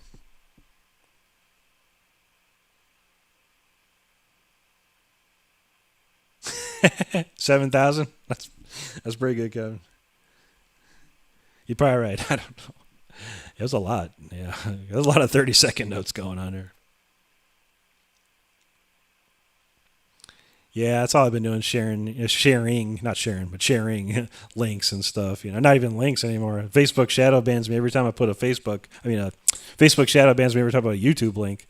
7,000. That's pretty good, Kevin. You're probably right. I don't know. It was a lot. Yeah, there's a lot of 30-second notes going on there. Yeah, that's all I've been doing, not sharing, but sharing links and stuff. Not even links anymore. Facebook shadow bans me every time I put a Facebook shadow bans me every time I put a YouTube link.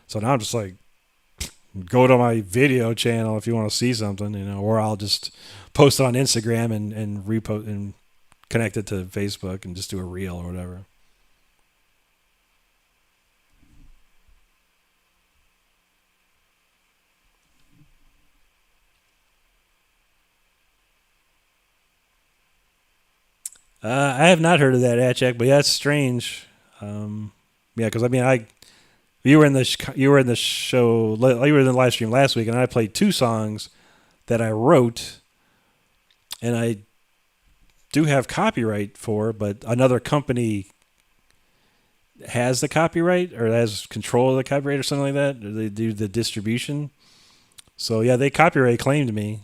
So now I'm just like, go to my video channel if you want to see something, or I'll just post it on Instagram and repost and connect it to Facebook and just do a reel or whatever. I have not heard of that ad check, but yeah, it's strange. Yeah, because you were in the show, you were in the live stream last week, and I played 2 songs that I wrote, and I do have copyright for, but another company has the copyright or has control of the copyright or something like that. Or they do the distribution. So yeah, they copyright claimed me,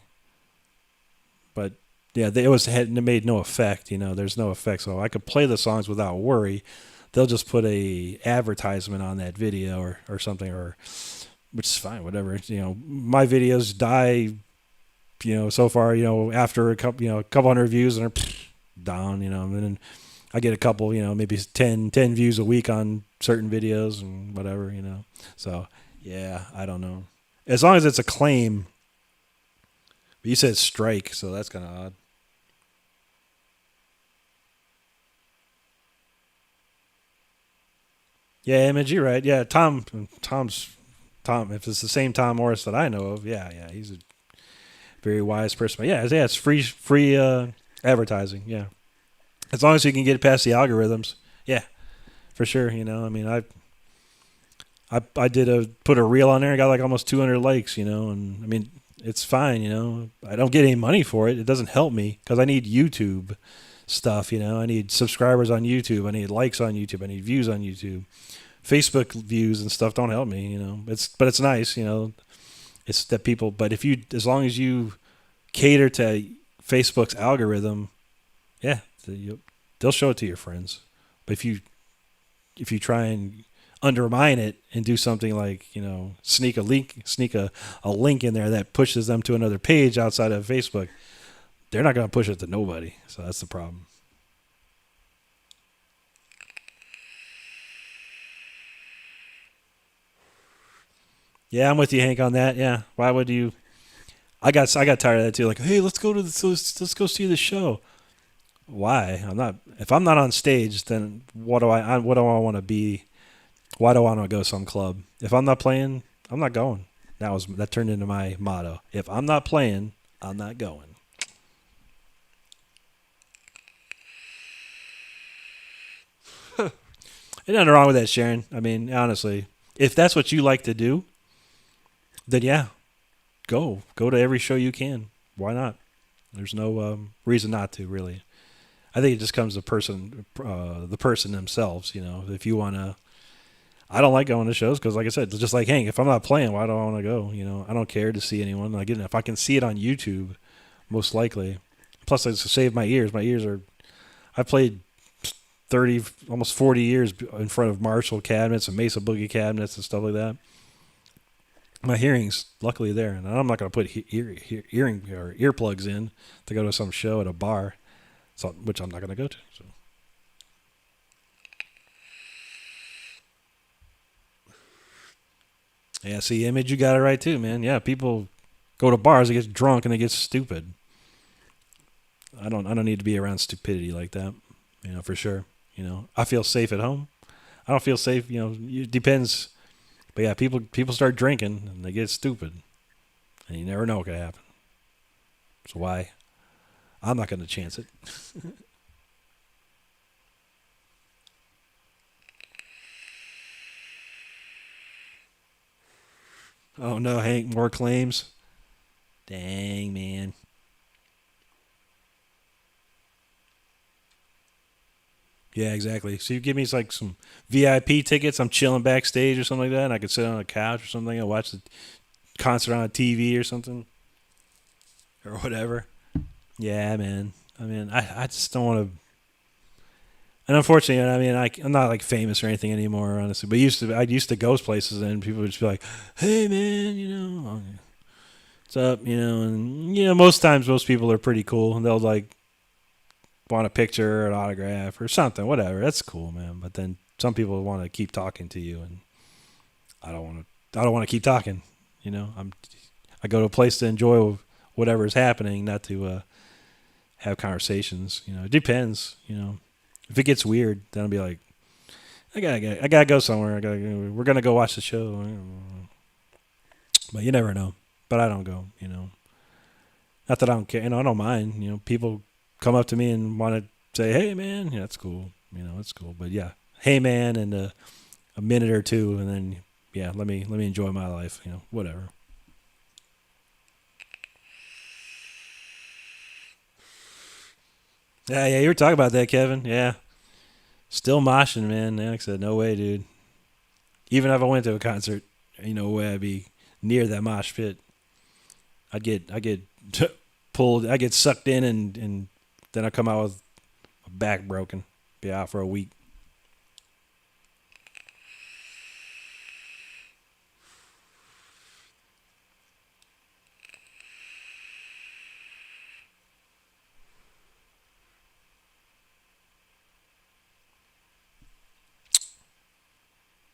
but yeah, it made no effect. There's no effect, so I could play the songs without worry. They'll just put a advertisement on that video or something, or which is fine, whatever. My videos die. So far, after a couple hundred views and they're down. And then I get a couple, maybe 10 views a week on certain videos and whatever. So yeah, I don't know. As long as it's a claim. But you said strike, so that's kind of odd. Yeah, Image, you're right. Yeah, Tom. If it's the same Tom Morris that I know of, yeah, he's a very wise person. But yeah, it's free advertising. Yeah, As long as you can get past the algorithms, yeah, for sure. I mean, I did put a reel on there. I got like almost 200 likes. And I mean, it's fine. I don't get any money for it. It doesn't help me because I need YouTube stuff. I need subscribers on YouTube. I need likes on YouTube. I need views on YouTube. Facebook views and stuff don't help me. But it's nice. It's that people. But as long as you cater to Facebook's algorithm, yeah, they'll show it to your friends. But if you try and undermine it and do something like sneak a link in there that pushes them to another page outside of Facebook, they're not going to push it to nobody. So that's the problem. Yeah, I'm with you, Hank, on that. Yeah, why would you? I got tired of that too. Like, hey, let's go see the show. Why? If I'm not on stage, then what do I want to be? Why do I want to go to some club? If I'm not playing, I'm not going. That turned into my motto. If I'm not playing, I'm not going. Ain't nothing wrong with that, Sharon. I mean, honestly, if that's what you like to do, then yeah, go to every show you can. Why not? There's no reason not to, really. I think it just comes to the person themselves. If you want to. I don't like going to shows because, like I said, just like Hank, if I'm not playing, why do I want to go? I don't care to see anyone. Again, if I can see it on YouTube, most likely. Plus, it's to save my ears. My ears are. I played 30, almost 40 years in front of Marshall cabinets and Mesa Boogie cabinets and stuff like that. My hearing's luckily there, and I'm not going to put earring or earplugs in to go to some show at a bar, which I'm not going to go to. So. Yeah, see, Image, you got it right too, man. Yeah, people go to bars, they get drunk, and they get stupid. I don't need to be around stupidity like that, for sure. I feel safe at home. I don't feel safe, it depends. But yeah, people start drinking and they get stupid, and you never know what could happen. So why? I'm not going to chance it. Oh no, Hank, more claims. Dang, man. Yeah, exactly. So you give me like some VIP tickets. I'm chilling backstage or something like that, and I could sit on a couch or something and watch the concert on a TV or something or whatever. Yeah, man. I mean, I just don't want to. And unfortunately, I mean, I'm not like famous or anything anymore, honestly. But I used to go places and people would just be like, "Hey, man, what's up?" And most times most people are pretty cool and they'll like want a picture or an autograph or something, whatever. That's cool, man. But then some people want to keep talking to you, and I don't want to. I don't want to keep talking. I go to a place to enjoy whatever is happening, not to have conversations. It depends. If it gets weird, then I'll be like, I gotta go somewhere. We're gonna go watch the show. But you never know. But I don't go. Not that I don't care. I don't mind. People come up to me and want to say, "Hey, man," that's cool. It's cool. But yeah, "Hey, man," and a minute or two, and then yeah, let me enjoy my life. Whatever. Yeah, you were talking about that, Kevin. Yeah, still moshing, man. Like I said, no way, dude. Even if I went to a concert, ain't no way I'd be near that mosh pit. I get pulled. I get sucked in, and then I come out with a back broken. Be out for a week.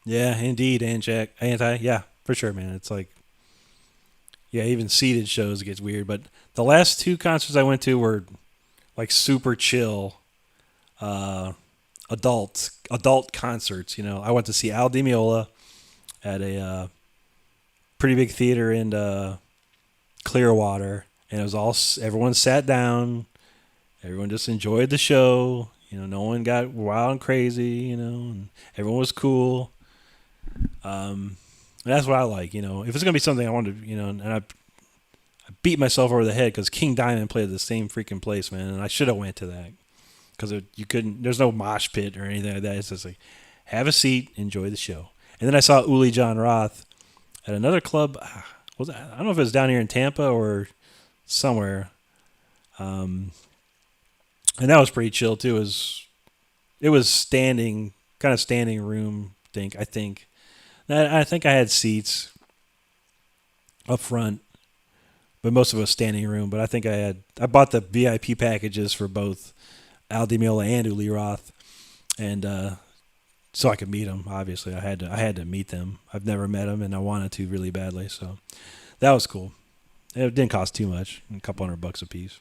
Yeah, indeed, yeah, for sure, man. It's like, yeah, even seated shows gets weird. But the last two concerts I went to were like super chill, uh, adult concerts. I went to see Al Di Meola at a pretty big theater in Clearwater, and it was all everyone sat down, everyone just enjoyed the show. No one got wild and crazy. And everyone was cool. That's what I like. If it's gonna be something I wanted, and I beat myself over the head because King Diamond played at the same freaking place, man, and I should have went to that because you couldn't. There's no mosh pit or anything like that. It's just like have a seat, enjoy the show. And then I saw Uli John Roth at another club. I don't know if it was down here in Tampa or somewhere. And that was pretty chill too. It was standing, kind of standing room. I think. I think I had seats up front, but most of it was standing room. But I think I bought the VIP packages for both Al Di Meola and Uli Roth, and so I could meet them. Obviously, I had to meet them. I've never met them, and I wanted to really badly. So that was cool. It didn't cost too much, a couple $100 a piece.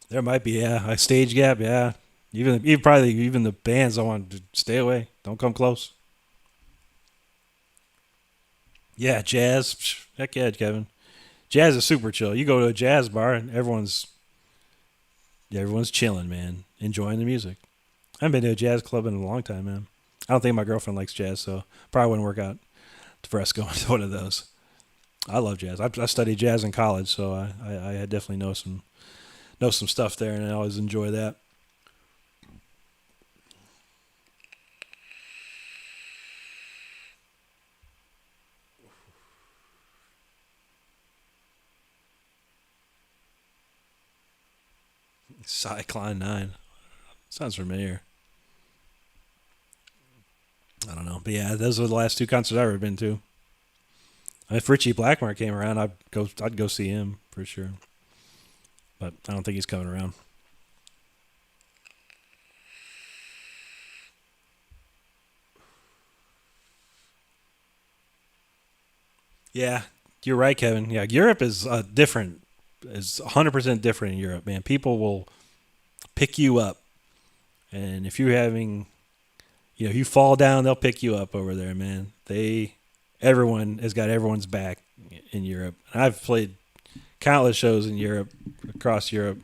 There might be a stage gap. Yeah, even the bands don't want to stay away. Don't come close. Yeah, jazz. Heck yeah, Kevin. Jazz is super chill. You go to a jazz bar and everyone's chilling, man, enjoying the music. I haven't been to a jazz club in a long time, man. I don't think my girlfriend likes jazz, so probably wouldn't work out for us going to one of those. I love jazz. I studied jazz in college, so I definitely know some stuff there, and I always enjoy that. Cyclone 9 sounds familiar. I don't know, but yeah, those are the last two concerts I've ever been to. If Richie Blackmore came around, I'd go see him for sure. But I don't think he's coming around. Yeah, you're right, Kevin. Yeah, Europe is different. Is 100% different in Europe, man. People will pick you up, and if you're having, if you fall down, they'll pick you up over there, man. Everyone has got everyone's back in Europe. I've played countless shows in Europe, across Europe,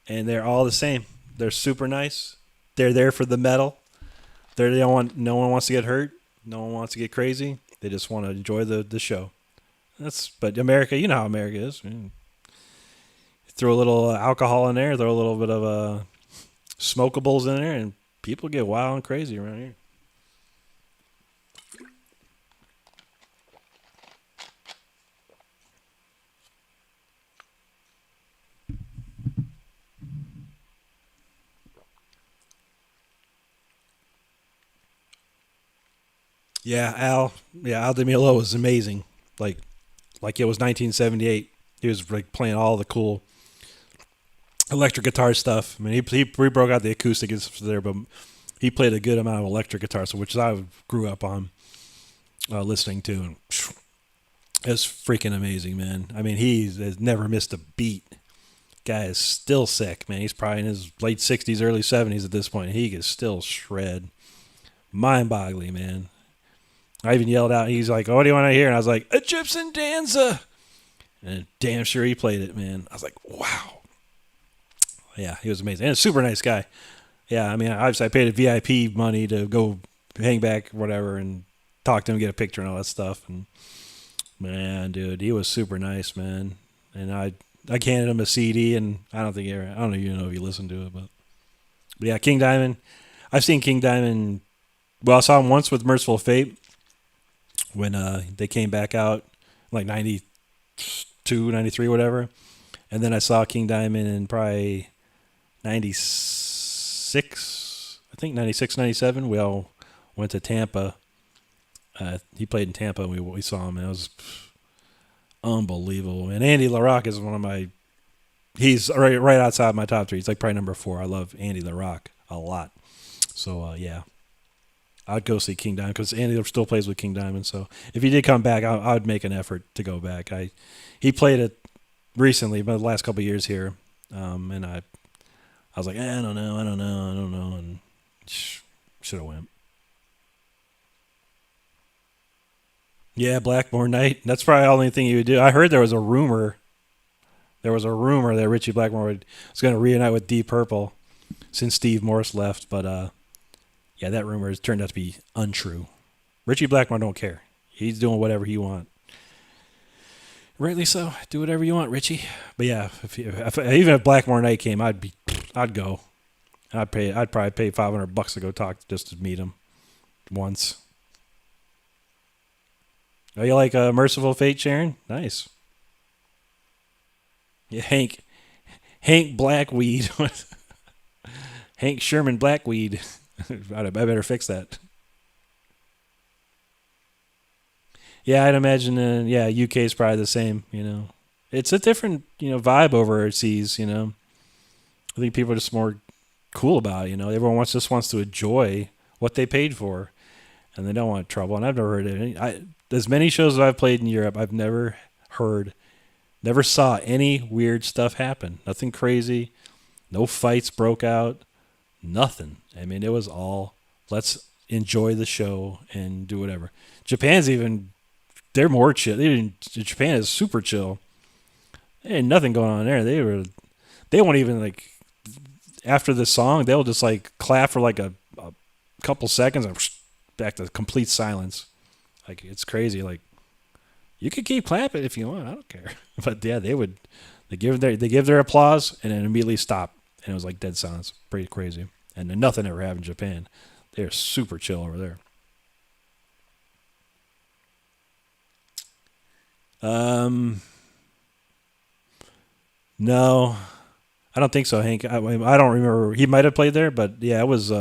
and they're all the same. They're super nice. They're there for the metal. They don't want. No one wants to get hurt. No one wants to get crazy. They just want to enjoy the show. But America, you know how America is. I mean, throw a little alcohol in there, throw a little bit of smokables in there, and people get wild and crazy around here. Al DeMilo was amazing. Like like it was 1978. He was like playing all the cool electric guitar stuff. I mean, he broke out the acoustic there, but he played a good amount of electric guitar, so which I grew up on listening to, and it's freaking amazing, man. I mean, he has never missed a beat. Guy is still sick, man. He's probably in his late 60s, early 70s at this point. He can still shred. Mind-boggling, man. I even yelled out. He's like, "Oh, what do you want to hear?" And I was like, "A Gypsy Danza." And damn sure he played it, man. I was like, wow. Yeah, he was amazing. And a super nice guy. Yeah, I mean, obviously I paid a VIP money to go hang back, whatever, and talk to him, get a picture and all that stuff. And man, dude, he was super nice, man. And I handed him a CD, and I don't even know if he listened to it, but yeah, King Diamond. I've seen King Diamond. Well, I saw him once with Merciful Fate when they came back out, like 92, 93, whatever. And then I saw King Diamond in probably 96, I think 96, 97. We all went to Tampa. He played in Tampa, and we saw him, and it was unbelievable. And Andy LaRocque is one of my, he's right outside my top three. He's like probably number 4. I love Andy LaRocque a lot. So, yeah. I'd go see King Diamond because Andy still plays with King Diamond. So if he did come back, I would make an effort to go back. He played it recently, but the last couple of years here, and I was like, I don't know, and should have went. Yeah, Blackmore Night. That's probably the only thing he would do. I heard there was a rumor. There was a rumor that Richie Blackmore was going to reunite with Deep Purple since Steve Morse left, but yeah, that rumor has turned out to be untrue. Richie Blackmore don't care. He's doing whatever he wants. Rightly so. Do whatever you want, Richie. But yeah, even if Blackmore Night came, I'd go. I'd probably pay $500 to go talk just to meet him once. Oh, you like Merciful Fate, Sharon? Nice. Yeah, Hank Blackweed. Hank Sherman Blackweed. I better fix that. Yeah, I'd imagine. Yeah, UK is probably the same. It's a different vibe overseas. I think people are just more cool about it. Everyone just wants to enjoy what they paid for, and they don't want trouble. And I've never heard any. As many shows that I've played in Europe, I've never saw any weird stuff happen. Nothing crazy. No fights broke out. Nothing. I mean, it was all let's enjoy the show and do whatever. They're more chill. Japan is super chill. There ain't nothing going on there. They won't even like after the song. They'll just like clap for like a couple seconds and back to complete silence. Like it's crazy. Like you could keep clapping if you want. I don't care. But yeah, they give their applause and then immediately stop. And it was like dead silence. Pretty crazy. And then nothing ever happened in Japan. They're super chill over there. No, I don't think so, Hank. I don't remember. He might have played there, but yeah, it was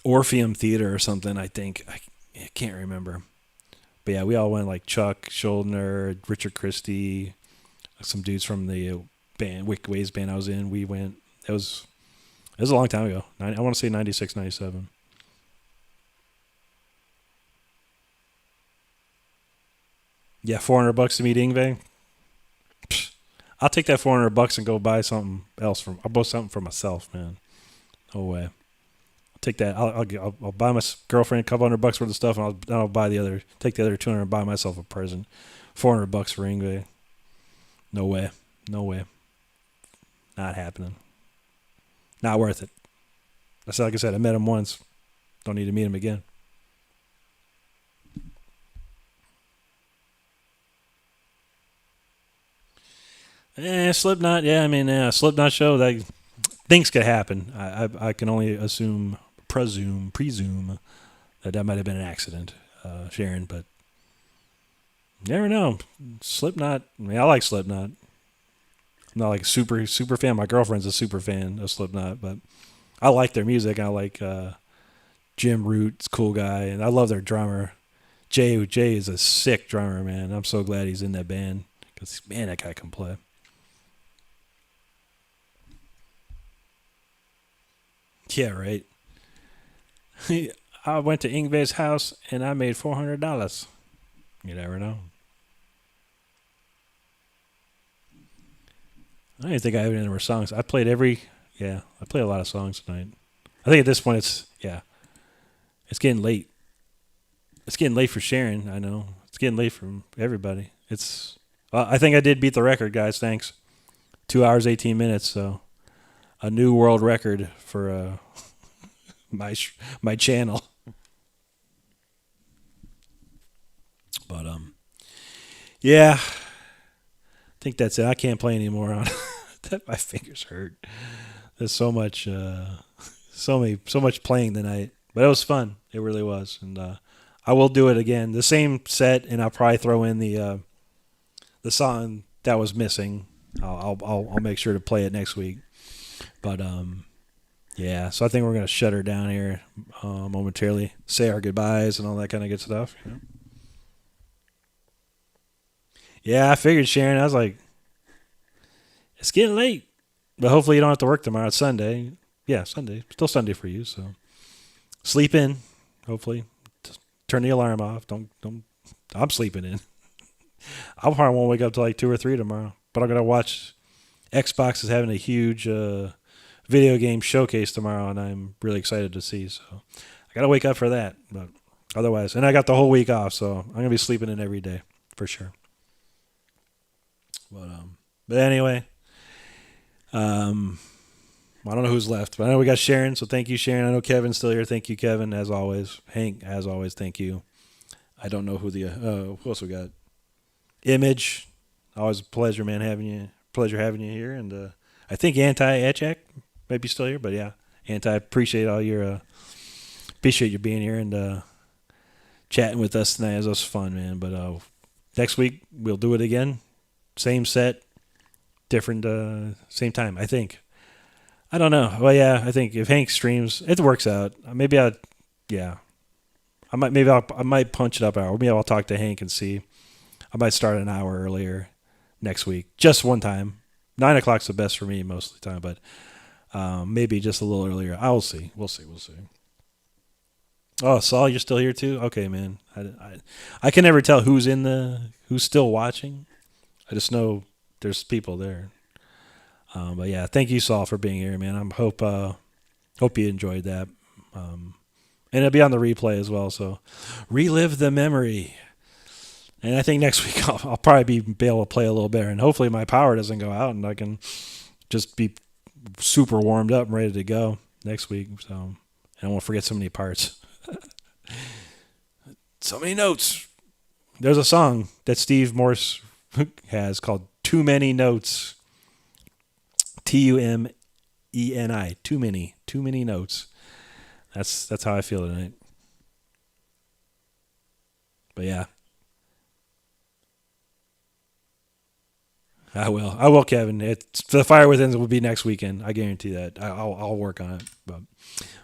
Orpheum Theater or something. I think I can't remember. But yeah, we all went like Chuck Schuldner, Richard Christie, some dudes from the band Wick Ways band I was in. We went. It was a long time ago. I want to say 96, 97. Yeah, $400 to meet Ingve. I'll take that $400 and go buy something else I'll buy something for myself, man. No way. I'll take that. I'll buy my girlfriend a couple $100 worth of stuff, and I'll take the other 200 and buy myself a present. $400 for Ingve. No way. No way. Not happening. Not worth it. That's like I said. I met him once. Don't need to meet him again. Slipknot. Yeah, I mean, Slipknot show. Things could happen. I can only presume that might have been an accident, Sharon. But you never know. Slipknot. I mean, I like Slipknot. I'm not like a super fan. My girlfriend's a super fan of Slipknot, but I like their music. I like Jim Root's cool guy, and I love their drummer. Jay is a sick drummer, man. I'm so glad he's in that band because man, that guy can play. Yeah, right. I went to Ingve's house and I made $400. You never know. I don't even think I have any more songs. I played a lot of songs tonight. I think at this point it's getting late. It's getting late for Sharon, I know. It's getting late for everybody. I think I did beat the record, guys, thanks. 2 hours, 18 minutes, so a new world record for my channel. But yeah, I think that's it. I can't play anymore on my fingers hurt. There's so much playing tonight, but it was fun. It really was, and I will do it again. The same set, and I'll probably throw in the song that was missing. I'll make sure to play it next week. But yeah, so I think we're gonna shut her down here momentarily, say our goodbyes and all that kind of good stuff. Yeah, I figured, Sharon. I was like, it's getting late, but hopefully you don't have to work tomorrow. It's Sunday. Yeah, Sunday. Still Sunday for you. So sleep in. Hopefully, just turn the alarm off. Don't. I'm sleeping in. I probably won't wake up till like 2 or 3 tomorrow. But I'm gonna watch. Xbox is having a huge video game showcase tomorrow, and I'm really excited to see. So I gotta wake up for that. But Otherwise, and I got the whole week off, so I'm gonna be sleeping in every day for sure. But anyway, I don't know who's left, but I know we got Sharon, so thank you, Sharon. I know Kevin's still here. Thank you, Kevin, as always. Hank, as always, thank you. I don't know who else we got. Image, always a pleasure, man, having you. Pleasure having you here, and I think Anti-Etchak might be still here, but yeah, Anti, appreciate appreciate you being here and chatting with us tonight. It was fun, man. But next week we'll do it again, same set, different, same time. I think. I don't know. Well, yeah, I think if Hank streams, it works out. Maybe yeah, I might punch it up an hour. Maybe I'll talk to Hank and see. I might start an hour earlier next week, just one time. 9 o'clock's the best for me most of the time, but maybe just a little earlier. We'll see. We'll see. Oh, Saul, you're still here too? Okay, man. I can never tell who's still watching. I just know there's people there. But yeah, thank you, Saul, for being here, man. I hope you enjoyed that. And it'll be on the replay as well, so relive the memory. And I think next week I'll probably be able to play a little better, and hopefully my power doesn't go out, and I can just be super warmed up and ready to go next week. So, and I won't forget so many parts, so many notes. There's a song that Steve Morse has called "Too Many Notes." TUMENI. Too many notes. That's how I feel tonight. But yeah. I will, Kevin. The Fire Within will be next weekend. I guarantee that. I'll work on it. But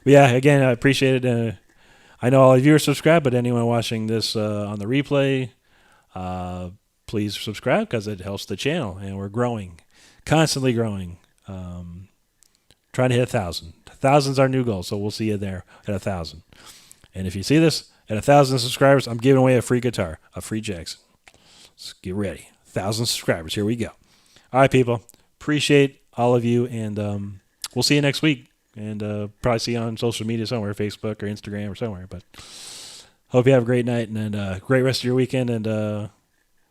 yeah, again, I appreciate it. I know all of you are subscribed, but anyone watching this on the replay, please subscribe because it helps the channel, and we're growing, constantly growing. Trying to hit 1,000. 1,000's our new goal, so we'll see you there at 1,000. And if you see this at 1,000 subscribers, I'm giving away a free guitar, a free Jackson. Let's get ready. 1,000 subscribers. Here we go. All right, people. Appreciate all of you, and we'll see you next week. And probably see you on social media somewhere, Facebook or Instagram or somewhere. But hope you have a great night and a great rest of your weekend, and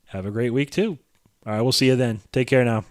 have a great week too. All right, we'll see you then. Take care now.